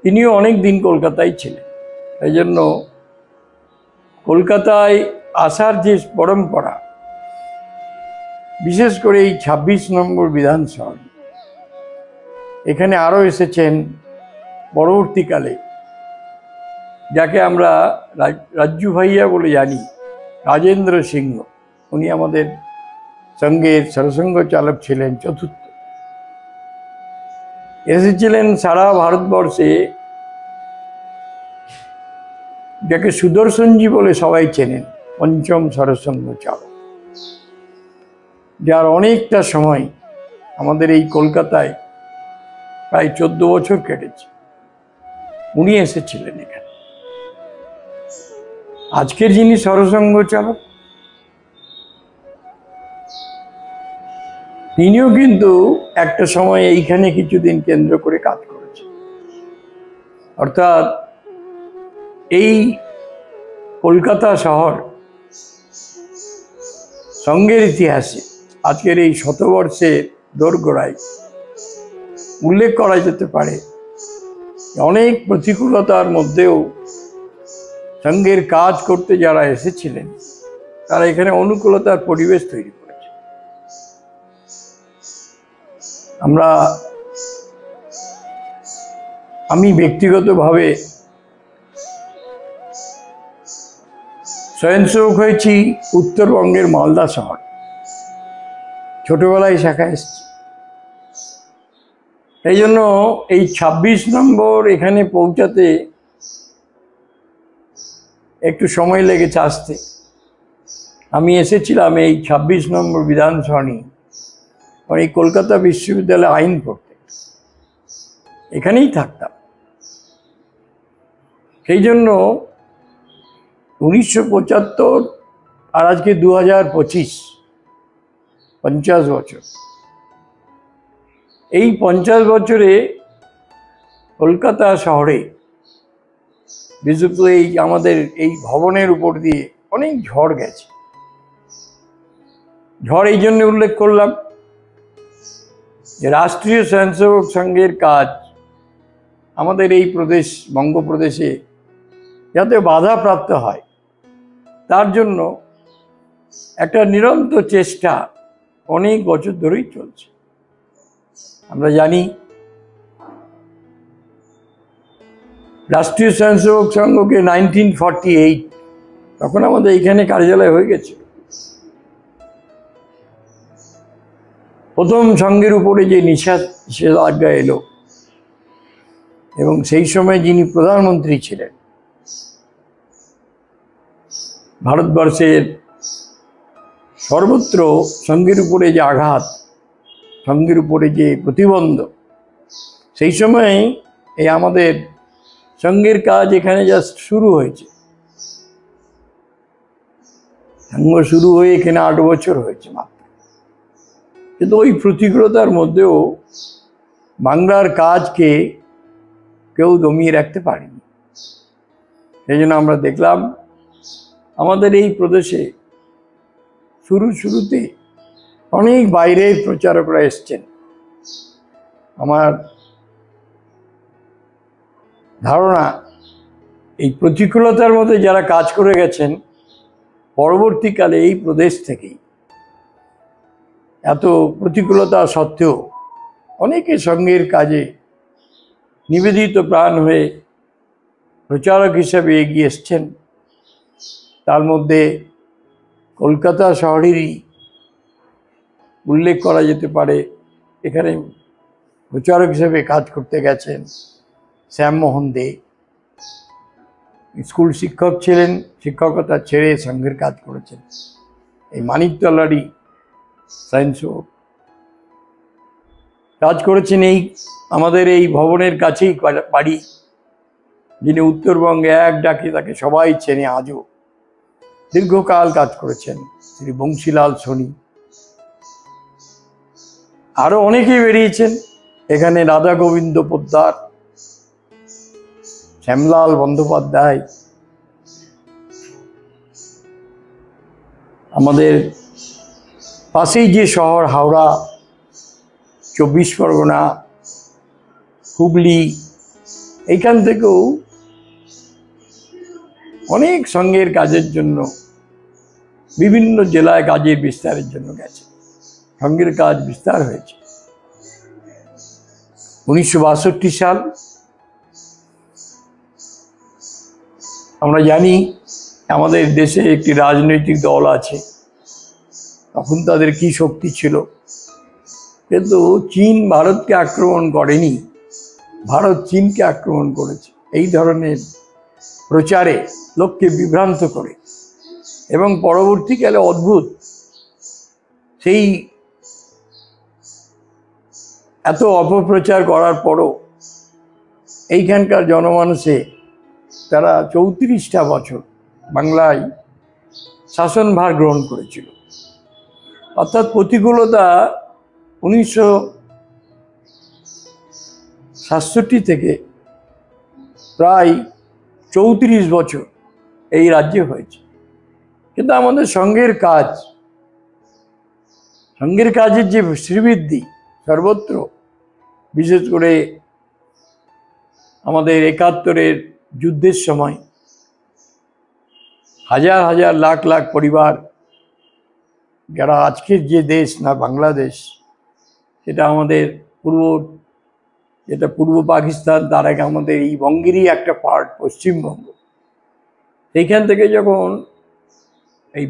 তিনিও অনেক দিন কলকাতায় ছিলেন, এই জন্য কলকাতায় আসার যে পরম্পরা, বিশেষ করে এই ২৬ নম্বর বিধানসভা, এখানে আরও এসেছেন পরবর্তীকালে যাকে আমরা রাজ্জু ভাইয়া বলে জানি, রাজেন্দ্র সিংহ। উনি আমাদের সঙ্গের সরসঙ্গ চালক ছিলেন, চতুর্থ। এসেছিলেন সারা ভারতবর্ষে, যাকে সুদর্শনজি বলে সবাই চেনেন, পঞ্চম সরসঙ্গ চালক, যার অনেকটা সময় আমাদের এই কলকাতায় প্রায় 14 বছর কেটেছে। উনি এসেছিলেন এখানে। আজকের যিনি সরসঙ্গ চালক, তিনিও কিন্তু একটা সময় এইখানে কিছুদিন কেন্দ্র করে কাজ করেছেন। অর্থাৎ এই কলকাতা শহর সঙ্গের ইতিহাসে আজকের এই শতবর্ষের দোরগোড়ায় উল্লেখ করা যেতে পারে, অনেক প্রতিকূলতার মধ্যেও সঙ্গের কাজ করতে যারা এসেছিলেন তারা এখানে অনুকূলতার পরিবেশ তৈরি করেছে। আমি ব্যক্তিগতভাবে স্বয়ংসেবক হয়েছি উত্তরবঙ্গের মালদা শহর, ছোটবেলায় শাখা এসেছি। এই জন্য এই ২৬ নম্বর এখানে পৌঁছাতে একটু সময় লেগেছে আসতে। আমি এসেছিলাম এই ২৬ নম্বর বিধানসভা নিয়ে, এই কলকাতা বিশ্ববিদ্যালয়ে আইন পড়তে, এখানেই থাকতাম। সেই জন্য ১৯৭৫ আর আজকে ২০২৫, ৫০ বছর। এই ৫০ বছরে কলকাতা শহরে, বিশেষত এই আমাদের এই ভবনের উপর দিয়ে অনেক ঝড় গেছে। ঝড় এই জন্য উল্লেখ করলাম যে রাষ্ট্রীয় স্বয়ংসেবক সংঘের কাজ আমাদের এই প্রদেশ, বঙ্গপ্রদেশে যাতে বাধাপ্রাপ্ত হয়, তার জন্য একটা নিরন্তর চেষ্টা অনেক বছর ধরেই চলছে। আমরা জানি রাষ্ট্রীয় স্বয়ংসেবক সংঘকে 1948 তখন আমাদের এখানে কার্যালয় হয়ে গেছে। প্রথম সংঘের উপরে যে নিষেধাজ্ঞা এলো, এবং সেই সময় যিনি প্রধানমন্ত্রী ছিলেন, ভারতবর্ষের সর্বত্র সংঘের উপরে যে আঘাত, সংঘের উপরে যে প্রতিবন্ধ, সেই সময় এই আমাদের সংঘের কাজ এখানে জাস্ট শুরু হয়েছে। সংঘ শুরু হয়ে এখানে 8 বছর হয়েছে মাত্র, কিন্তু ওই প্রতিকূলতার মধ্যেও বাংলার কাজকে কেউ দমিয়ে রাখতে পারেনি। সেই জন্য আমরা দেখলাম আমাদের এই প্রদেশে শুরুতে অনেক বাইরের প্রচারকরা এসছেন। আমার ধারণা এই প্রতিকূলতার মধ্যে যারা কাজ করে গেছেন, পরবর্তীকালে এই প্রদেশ থেকেই এত প্রতিকূলতা সত্ত্বেও অনেকে সংঘের কাজে নিবেদিত প্রাণ হয়ে প্রচারক হিসেবে এগিয়ে এসছেন। তার মধ্যে কলকাতা শহরেরই উল্লেখ করা যেতে পারে। এখানে প্রচারক হিসেবে কাজ করতে গেছেন শ্যামমোহন দে। স্কুল শিক্ষক ছিলেন, শিক্ষকতা ছেড়ে সংঘের কাজ করেছেন। এই মানিকতলারই স্বয়ংসেবক কাজ করেছেন। এই আমাদের এই ভবনের কাছেই বাড়ি, যিনি উত্তরবঙ্গে এক ডাকে তাকে সবাই চেনে আজও, দীর্ঘকাল কাজ করেছেন, শ্রী বংশীলাল সোনি। আরো অনেকেই বেরিয়েছেন এখানে, রাধা গোবিন্দ পোদ্দার, শ্যামলাল বন্দ্যোপাধ্যায়, আমাদের পাশেই যে শহর হাওড়া, 24 পরগনা, হুগলি, এইখান থেকেও অনেক সঙ্ঘের কাজের জন্য বিভিন্ন জেলায় কাজের বিস্তারের জন্য গেছে। সঙ্ঘের কাজ বিস্তার হয়েছে। 1962 সাল, আমরা জানি আমাদের দেশে একটি রাজনৈতিক দল আছে, তখন তাদের কি শক্তি ছিল, কিন্তু চীন ভারতকে আক্রমণ করেনি, ভারত চীনকে আক্রমণ করেছে। এই ধরনের প্রচারে লোককে বিভ্রান্ত করে, এবং পরবর্তীকালে অদ্ভুত সেই এত অপপ্রচার করার পরও এইখানকার জনমানুষে তারা 34টা বছর বাংলায় শাসনভার গ্রহণ করেছিল। অর্থাৎ প্রতিকূলতা 1967 থেকে প্রায় 34 বছর এই রাজ্যে হয়েছে। কিন্তু আমাদের সঙ্ঘের কাজের যে শ্রীবৃদ্ধি সর্বত্র, বিশেষ করে আমাদের 71-এর যুদ্ধের সময় হাজার হাজার লাখ লাখ পরিবার, যারা আজকের যে দেশ না বাংলাদেশ, সেটা আমাদের পূর্ব পাকিস্তান, তার আগে আমাদের এই বঙ্গেরই একটা পার্ট পশ্চিমবঙ্গ, সেইখান থেকে যখন এই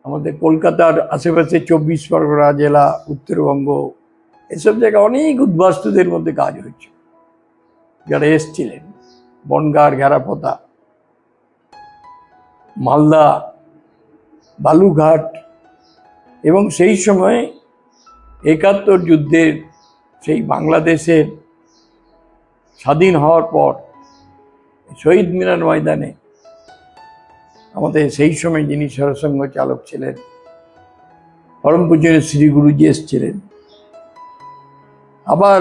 আমাদের কলকাতার আশেপাশে 24 পরগনা জেলা, উত্তরবঙ্গ, এসব জায়গায় অনেক উদ্বাস্তুদের মধ্যে কাজ হচ্ছে, যারা এসছিলেন বনগাঁর, ঘেরাপোতা, মালদা, বালুঘাট, এবং সেই সময় 71 যুদ্ধের সেই বাংলাদেশের স্বাধীন হওয়ার পর শহীদ মিনার ময়দানে আমাদের সেই সময় যিনি সরসংঘ চালক ছিলেন, পরম পূজনীয় শ্রী গুরুজি এসেছিলেন। আবার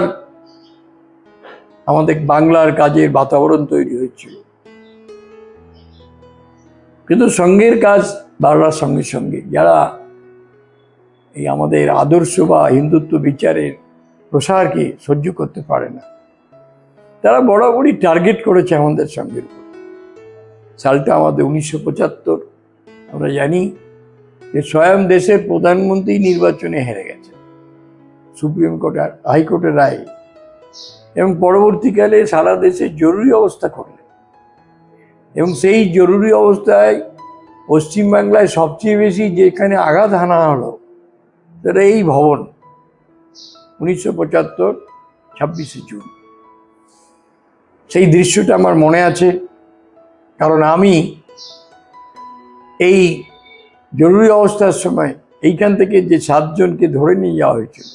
আমাদের বাংলার কাজের বাতাবরণ তৈরি হয়েছিল। কিন্তু সঙ্ঘের কাজ বাড়ার সঙ্গে সঙ্গে যারা এই আমাদের আদর্শ বা হিন্দুত্ব বিচারের প্রসারকে সহ্য করতে পারে না, তারা বরাবরই টার্গেট করেছে আমাদের সঙ্ঘের উপর। সালটা আমাদের 1975। আমরা জানি যে স্বয়ং দেশের প্রধানমন্ত্রী নির্বাচনে হেরে গেছে সুপ্রিম কোর্টের, হাইকোর্টের রায়ে, এবং পরবর্তীকালে সারা দেশে জরুরি অবস্থা করলেন। এবং সেই জরুরি অবস্থায় পশ্চিমবাংলায় সবচেয়ে বেশি যেখানে আঘাত হানা হলো সেটা এই ভবন, 1975 26শে জুন। সেই দৃশ্যটা আমার মনে আছে, কারণ আমি এই জরুরি অবস্থার সময় এইখান থেকে যে 7 জনকে ধরে নিয়ে যাওয়া হয়েছিল,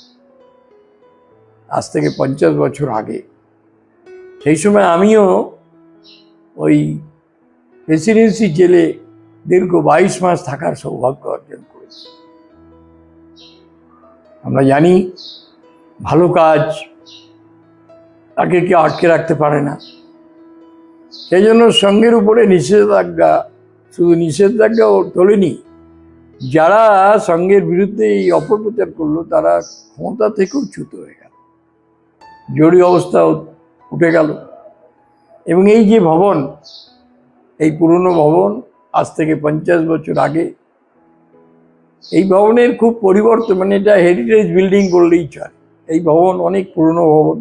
আজ থেকে 50 বছর আগে, সেই সময় আমিও ওই প্রেসিডেন্সি জেলে দীর্ঘ 22 মাস থাকার সৌভাগ্য অর্জন করেছি। আমরা জানি ভালো কাজ তাকে কেউ আটকে রাখতে পারে না, সেই জন্য সঙ্ঘের উপরে নিষেধাজ্ঞা, শুধু নিষেধাজ্ঞাও তোলেনি, যারা সঙ্ঘের বিরুদ্ধে এই অপপ্রচার করলো তারা ক্ষমতা থেকেও চ্যুত হয়ে গেল, জরুরি অবস্থা উঠে গেল। এবং এই যে ভবন, এই পুরনো ভবন, আজ থেকে 50 বছর আগে এই ভবনের খুব পরিবর্তন, মানে এটা হেরিটেজ বিল্ডিং বললেই চলে। এই ভবন অনেক পুরনো ভবন,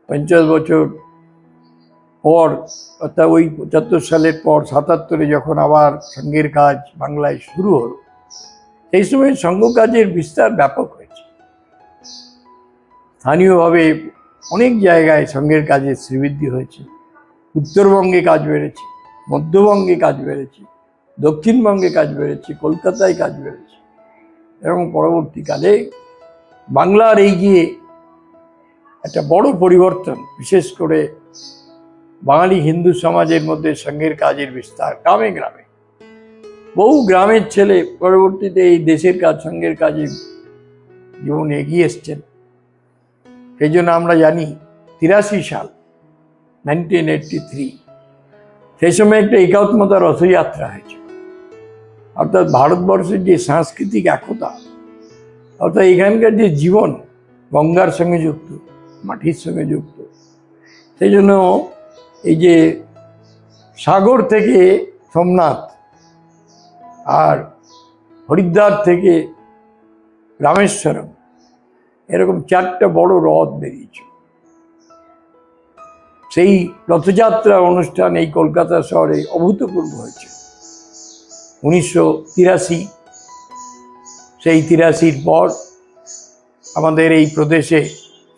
50 বছর পর, অর্থাৎ ওই 75 সালের পর 77-এ যখন আবার সঙ্ঘের কাজ বাংলায় শুরু হলো, সেই সময় সঙ্ঘ কাজের বিস্তার ব্যাপক হয়েছে। স্থানীয়ভাবে অনেক জায়গায় সঙ্ঘের কাজের শ্রীবৃদ্ধি হয়েছে। উত্তরবঙ্গে কাজ বেড়েছে, মধ্যবঙ্গে কাজ বেড়েছে, দক্ষিণবঙ্গে কাজ বেড়েছে, কলকাতায় কাজ বেড়েছে। এবং পরবর্তীকালে বাংলার এই যে একটা বড় পরিবর্তন, বিশেষ করে বাঙালি হিন্দু সমাজের মধ্যে সঙ্ঘের কাজের বিস্তার গ্রামে গ্রামে। বহু গ্রামের ছেলে পরবর্তীতে এই দেশের কাজ, সঙ্ঘের কাজে জীবন এগিয়ে এসছেন। সেই জন্য আমরা জানি 83 সাল 1983 সেই সময় একটা একাত্মতা রথযাত্রা হয়েছে। অর্থাৎ ভারতবর্ষের যে সাংস্কৃতিক একতা, অর্থাৎ এখানকার যে জীবন গঙ্গার সঙ্গে যুক্ত, মাটির সঙ্গে যুক্ত। সেই জন্য এই যে সাগর থেকে সোমনাথ আর হরিদ্বার থেকে রামেশ্বরম, এরকম 4টা বড় রথ বেরিয়েছে। সেই রথযাত্রা অনুষ্ঠান এই কলকাতা শহরে অভূতপূর্ব হয়েছে 1983। সেই 83-র পর আমাদের এই প্রদেশে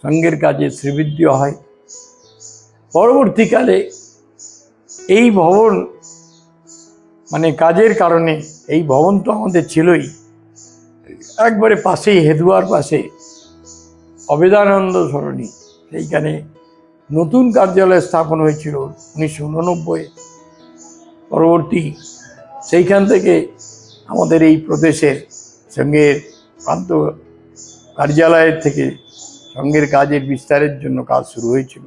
সঙ্ঘের কাজে শ্রীবৃদ্ধি হয়। পরবর্তীকালে এই ভবন, মানে কাজের কারণে এই ভবন তো আমাদের ছিলই, একবারে পাশেই হেদুয়ার পাশে অবেদানন্দ সরণি, সেইখানে নতুন কার্যালয় স্থাপন হয়েছিল 1989। পরবর্তী সেইখান থেকে আমাদের এই প্রদেশের সঙ্ঘের প্রান্ত কার্যালয়ের থেকে সঙ্ঘের কাজের বিস্তারের জন্য কাজ শুরু হয়েছিল।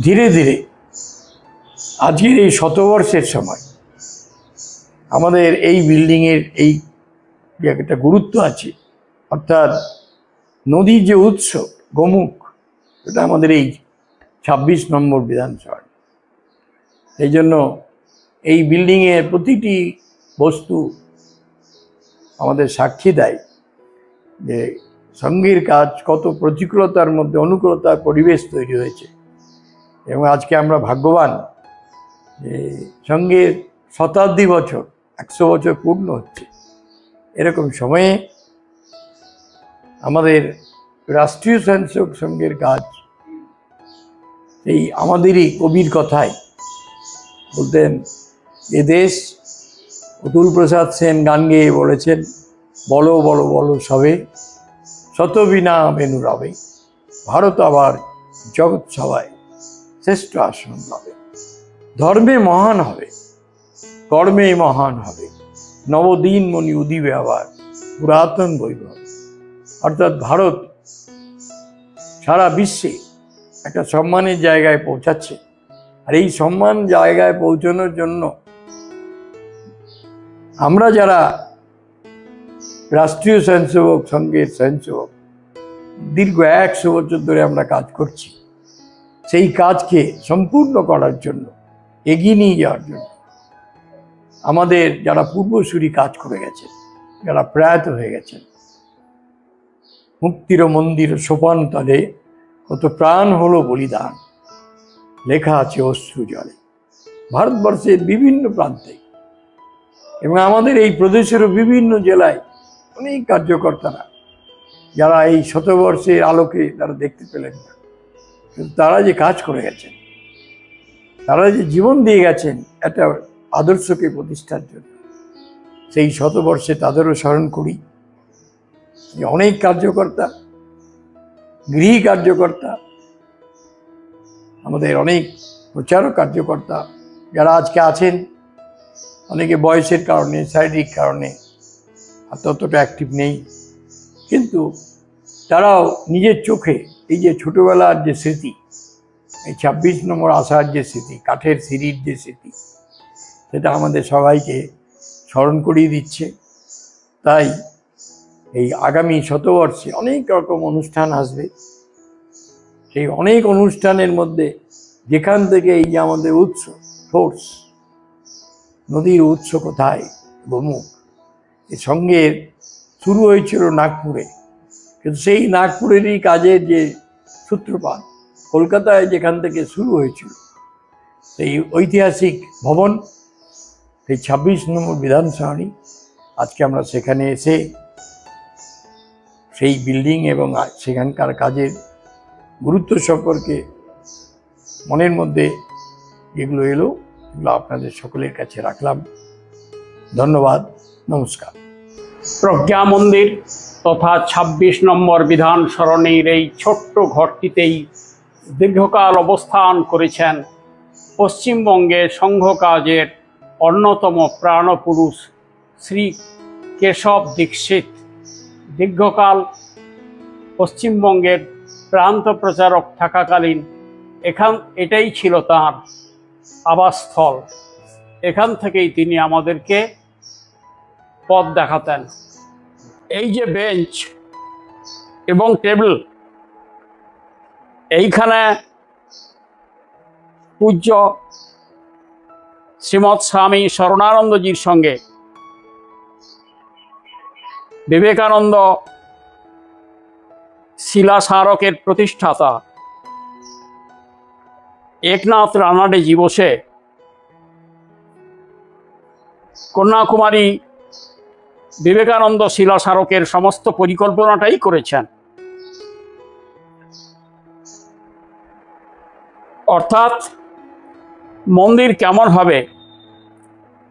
ধীরে ধীরে আজকের এই শতবর্ষের সময় আমাদের এই বিল্ডিংয়ের এই একটা গুরুত্ব আছে। অর্থাৎ নদীর যে উৎস গোমুখ, এটা আমাদের এই 26 নম্বর বিধানসভা। সেই জন্য এই বিল্ডিংয়ের প্রতিটি বস্তু আমাদের সাক্ষী দেয় যে সঙ্ঘের কাজ কত প্রতিকূলতার মধ্যে অনুকূলতার পরিবেশ তৈরি হয়েছে। এবং আজকে আমরা ভাগ্যবান যে সঙ্ঘের শতাব্দী বছর, 100 বছর পূর্ণ হচ্ছে। এরকম সময়ে আমাদের রাষ্ট্রীয় স্বয়ংসেবক সংঘের কাজ, এই আমাদেরই কবির কথায় বলতেন, এ দেশ অতুল প্রসাদ সেন গান গেয়ে বলেছেন, বলো বলো বলো সবে, শত বিনা বেনু রবে, ভারত আবার জগৎ সভায় শ্রেষ্ঠ আসন পাবে। ধর্মে মহান হবে, কর্মে মহান হবে, নবদিন মণি উদিবে আবার পুরাতন বৈভব। অর্থাৎ ভারত সারা বিশ্বে একটা সম্মানের জায়গায় পৌঁছাচ্ছে। আর এই সম্মান জায়গায় পৌঁছানোর জন্য আমরা যারা রাষ্ট্রীয় স্বয়ংসেবক সংঘের স্বয়ংসেবক, দীর্ঘ 100 বছর ধরে আমরা কাজ করছি। সেই কাজকে সম্পূর্ণ করার জন্য, এগিয়ে নিয়ে যাওয়ার জন্য আমাদের যারা পূর্বসূরি কাজ করে গেছেন, যারা প্রয়াত হয়ে গেছেন, মুক্তির মন্দির সোপান তলে কত প্রাণ হলো বলিদান, লেখা আছে অশ্রু জলে। ভারতবর্ষের বিভিন্ন প্রান্তে এবং আমাদের এই প্রদেশেরও বিভিন্ন জেলায় অনেক কার্যকর্তারা, যারা এই শতবর্ষের আলোকে তারা দেখতে পেলেন না, কিন্তু তারা যে কাজ করে গেছেন, তারা যে জীবন দিয়ে গেছেন একটা আদর্শকে প্রতিষ্ঠার জন্য, সেই শতবর্ষে তাদেরও স্মরণ করি। অনেক কার্যকর্তা, গৃহী কার্যকর্তা, আমাদের অনেক প্রচারক কার্যকর্তা যারা আজকে আছেন, অনেকে বয়সের কারণে, শারীরিক কারণে আর ততটা অ্যাক্টিভ নেই, কিন্তু তারাও নিজের চোখে এই যে ছোটোবেলার যে স্মৃতি, এই 26 নম্বর আসার যে স্মৃতি, কাঠের সিঁড়ির যে স্মৃতি, সেটা আমাদের সবাইকে স্মরণ করিয়ে দিচ্ছে। তাই এই আগামী শতবর্ষে অনেক রকম অনুষ্ঠান আসবে। সেই অনেক অনুষ্ঠানের মধ্যে যেখান থেকে এই যে আমাদের উৎস, সোর্স, নদীর উৎস কোথায়, গোমুখ, এর সঙ্গে শুরু হয়েছিল নাগপুরে, কিন্তু সেই নাগপুরেরই কাজের যে সূত্রপাত কলকাতায় যেখান থেকে শুরু হয়েছিল, সেই ঐতিহাসিক ভবন, সেই 26 নম্বর বিধানসরণী, আজকে আমরা সেখানে এসে সেই বিল্ডিং এবং সেখানকার কাজের গুরুত্ব সম্পর্কে মনের মধ্যে যেগুলো এলো, এগুলো আপনাদের সকলের কাছে রাখলাম। ধন্যবাদ, নমস্কার। প্রজ্ঞা মন্দির তথা 26 নম্বর বিধান সরণির এই ছোট্ট ঘরটিতেই দীর্ঘকাল অবস্থান করেছেন পশ্চিমবঙ্গের সংঘ কাজের অন্যতম প্রাণপুরুষ শ্রী কেশব দীক্ষিত। দীর্ঘকাল পশ্চিমবঙ্গের প্রান্ত প্রচারক থাকাকালীন এটাই ছিল তাঁর আবাসস্থল। এখান থেকেই তিনি আমাদেরকে পথ দেখাতেন। এই যে বেঞ্চ এবং টেবিল, এইখানে পূজ্য শ্রীমৎ স্বামী শরণানন্দজির সঙ্গে বিবেকানন্দ শিলা স্মারকের প্রতিষ্ঠাতা একনাথ রানাডেজি বসে কন্যাকুমারী বিবেকানন্দ শিলা স্মারকের সমস্ত পরিকল্পনাটাই করেছেন। অর্থাৎ মন্দির কেমন হবে,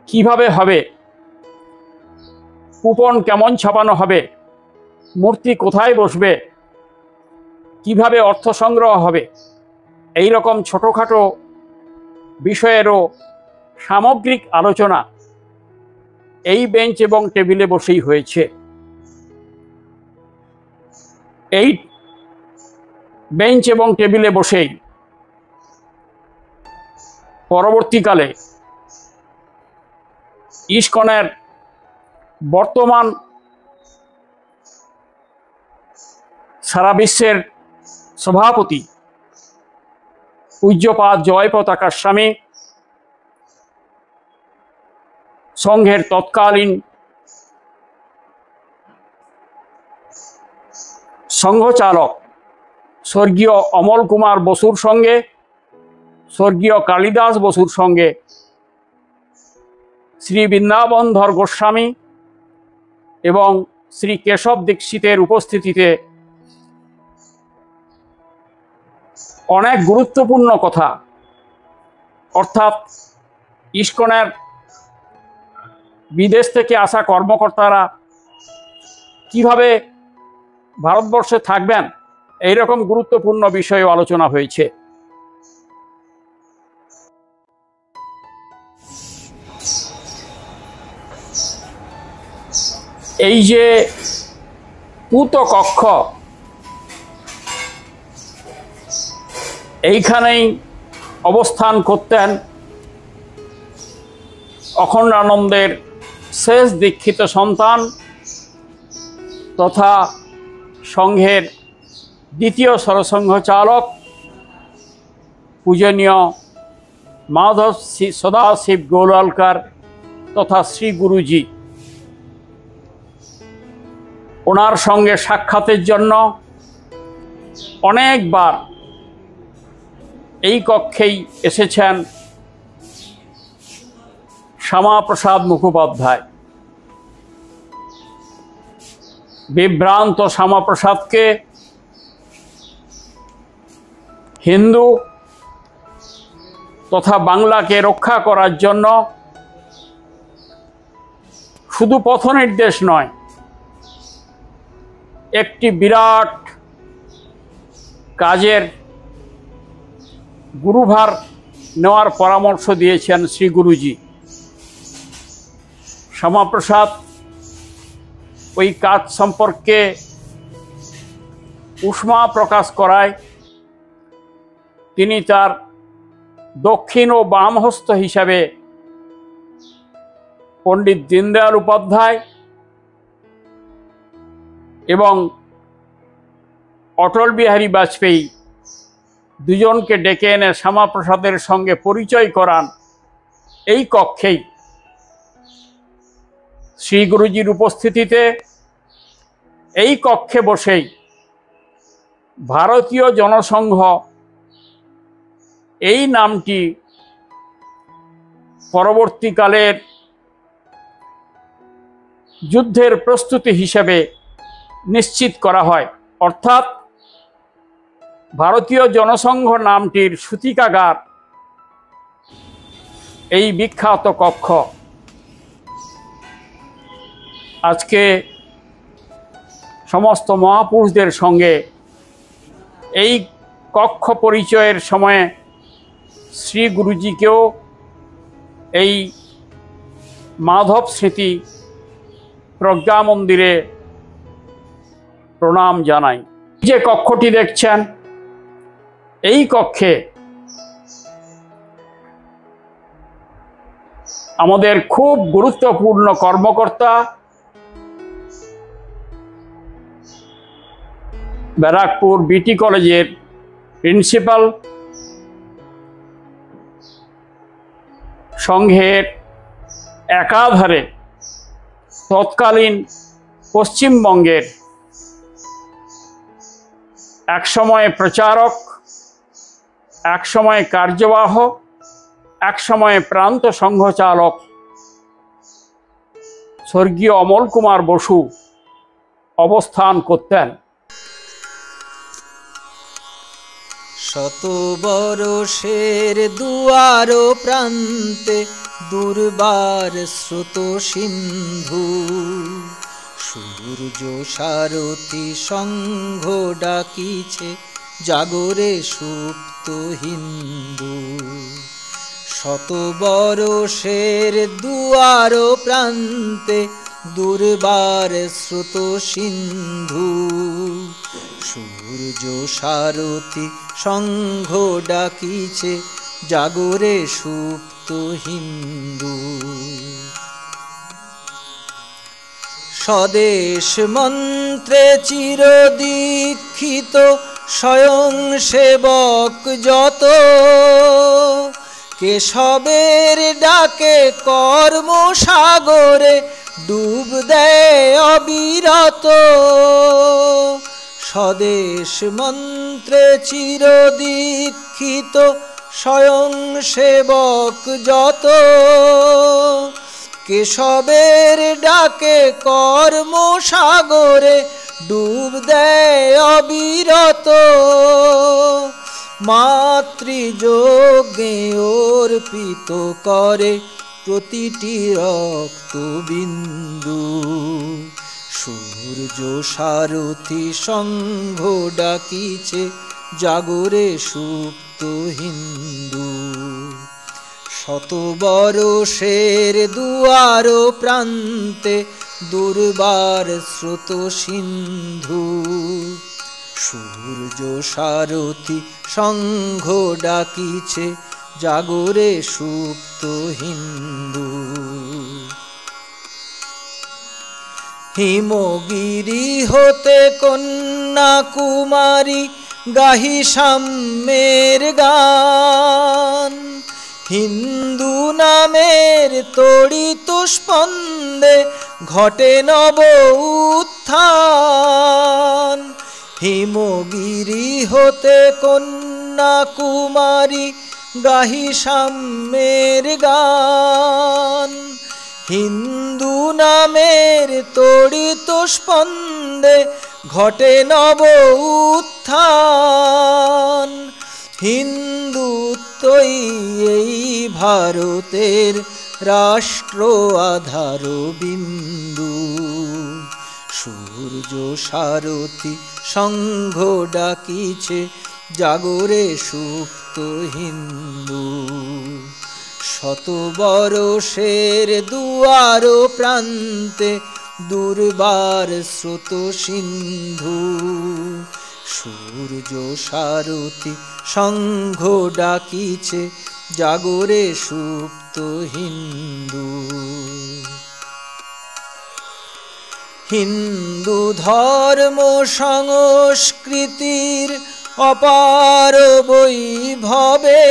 কিভাবে হবে, কুপন কেমন ছাপানো হবে, মূর্তি কোথায় বসবে, কিভাবে অর্থ সংগ্রহ হবে, এই রকম ছোটোখাটো বিষয়েরও সামগ্রিক আলোচনা এই বেঞ্চ এবং টেবিলে বসেই হয়েছে। এই বেঞ্চ এবং টেবিলে বসেই পরবর্তীকালে ইসকনের বর্তমান সারা বিশ্বের সভাপতি পূজ্যপাদ জয় পতাকা স্বামী, সংঘের তৎকালীন সংঘচালক স্বর্গীয় অমল কুমার বসুর সঙ্গে, স্বর্গীয় কালিদাস বসুর সঙ্গে শ্রী বৃন্দাবনধর গোস্বামী এবং শ্রী কেশব দীক্ষিতের উপস্থিতিতে অনেক গুরুত্বপূর্ণ কথা, অর্থাৎ ইসকনের বিদেশ থেকে আসা কর্মকর্তারা কিভাবে ভারতবর্ষে থাকবেন, এই রকম গুরুত্বপূর্ণ বিষয়ে আলোচনা হয়েছে। এই যে পূত কক্ষ, এইখানেই অবস্থান করতেন অখণ্ডানন্দের শেষ দীক্ষিত সন্তান তথা সংঘের দ্বিতীয় সরসংঘ চালক পূজনীয় মাধব সদাশিব গোলওয়ালকার তথা শ্রী গুরুজি। ওনার সঙ্গে সাক্ষাতের জন্য অনেকবার এই কক্ষেই এসেছেন শ্যামাপ্রসাদ মুখোপাধ্যায়। বিভ্রান্ত শ্যামাপ্রসাদকে হিন্দু তথা বাংলাকে রক্ষা করার জন্য শুধু পথনির্দেশ নয়, একটি বিরাট কাজের গুরুভার নেওয়ার পরামর্শ দিয়েছেন শ্রী গুরুজি। শ্যামাপ্রসাদ ওই কাজ সম্পর্কে উষ্মা প্রকাশ করায় তিনি তার দক্ষিণ ও বামহস্ত হিসাবে পণ্ডিত দীনদয়াল উপাধ্যায় এবং অটল বিহারী বাজপেয়ী দুজনকে ডেকে এনে শ্যামাপ্রসাদের সঙ্গে পরিচয় করান এই কক্ষেই। শ্রী গুরুজির উপস্থিতিতে এই কক্ষে বসেই ভারতীয় জনসংঘ এই নামটি পরবর্তীকালের যুদ্ধের প্রস্তুতি হিসেবে নিশ্চিত করা হয়। অর্থাৎ ভারতীয় জনসংঘ নামটির সূতিকাগার এই বিখ্যাত কক্ষ। আজকে সমস্ত মহাপুরুষদের সঙ্গে এই কক্ষ পরিচয়ের সময়ে শ্রী গুরুজিকেও এই মাধব স্মৃতি প্রজ্ঞা মন্দিরে প্রণাম জানাই। যে কক্ষটি দেখছেন, এই কক্ষে আমাদের খুব গুরুত্বপূর্ণ কর্মকর্তা ব্যারাকপুর বিটি কলেজের প্রিন্সিপাল, সংঘের একাধারে তৎকালীন পশ্চিমবঙ্গের একসময় প্রচারক, একসময় কার্যবাহ, একসময় প্রান্ত সংঘচালক স্বর্গীয় অমল কুমার বসু অবস্থান করতেন। শত বরষের দুয়ার প্রান্তে দুর্বার স্রোত সিন্ধু, সূর্য সারথি সংঘ ডাকিছে জাগরে সুপ্ত হিন্দু। শত বরষের দুয়ার প্রান্তে দুর্বার স্রোত সিন্ধু, সূর্য সারথি সংঘ ডাকিছে জাগরে সুপ্ত হিন্দু। স্বদেশ মন্ত্রে চিরদীক্ষিত স্বয়ং সেবক যত, কেশবের ডাকে কর্মসাগরে ডুব দেয় অবিরত। স্বদেশ মন্ত্রে চিরদীক্ষিত স্বয়ং সেবক যত, কেশবের ডাকে কর্মসাগরে ডুব দেয় অবিরত। মাতৃযজ্ঞে অর্পিত করে প্রতিটি রক্তবিন্দু, সূর্য সারথি সংঘ ডাকিছে জাগরে সুপ্ত হিন্দু। শত বরষের দুয়ার প্রান্তে দুর্বার স্রোত সিন্ধু, সূর্য সারথি সংঘ ডাকিছে জাগরে সুপ্ত হিন্দু। হিমগিরি হতে কন্যাকুমারী গাহি সাম্যের গান, হিন্দু নামের তড়িত স্পন্দে ঘটে নব উত্থান। হিমগিরি হতে কন্যাকুমারী গাহি সাম্যের গান, হিন্দু নামের তড়িত স্পন্দে ঘটে নব উত্থান। হিন্দুত্বই এই ভারতের রাষ্ট্র আধার বিন্দু, সূর্য সারথি সংঘ ডাকিছে জাগরে সুপ্ত হিন্দু। শত বরষের দুয়ার প্রান্তে দুর্বার স্রোত সিন্ধু, সূর্য সারথি সংঘ ডাকিছে জাগরে সুপ্ত হিন্দু। হিন্দু ধর্ম সংস্কৃতির অপার বৈভবে,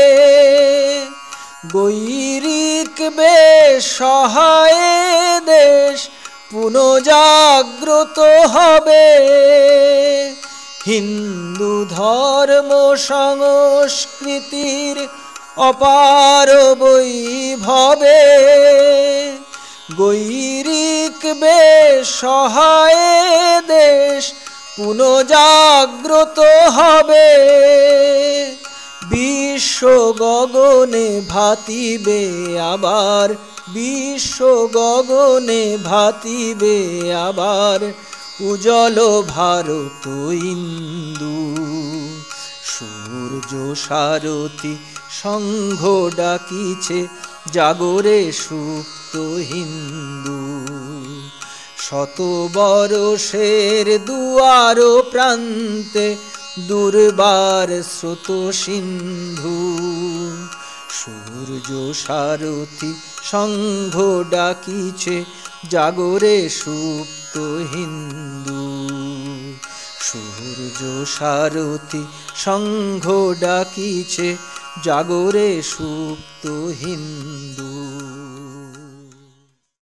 গৈরিক বেশ সহায়ে দেশ পুনঃজাগ্রত হবে। হিন্দু ধর্ম সংস্কৃতির অপার বৈভবে, গৈরিক বেশ সহায়ে দেশ পুনঃজাগ্রত হবে। বিশ্ব গগনে ভাতিবে আবার, বিশ্ব গগনে ভাতিবে আবার উজ্জ্বল ভারত ইন্দু। সূর্য সারথি সংঘ ডাকিছে, জাগরে সুপ্ত হিন্দু। শত বরষের দুয়ার প্রান্তে দুর্বার স্রোত সিন্ধু। সূর্য সারথি সংঘ ডাকিছে, জাগরে সুপ্ত হিন্দু। সূর্য সারথি সংঘ ডাকিছে, জাগরে সুপ্ত হিন্দু।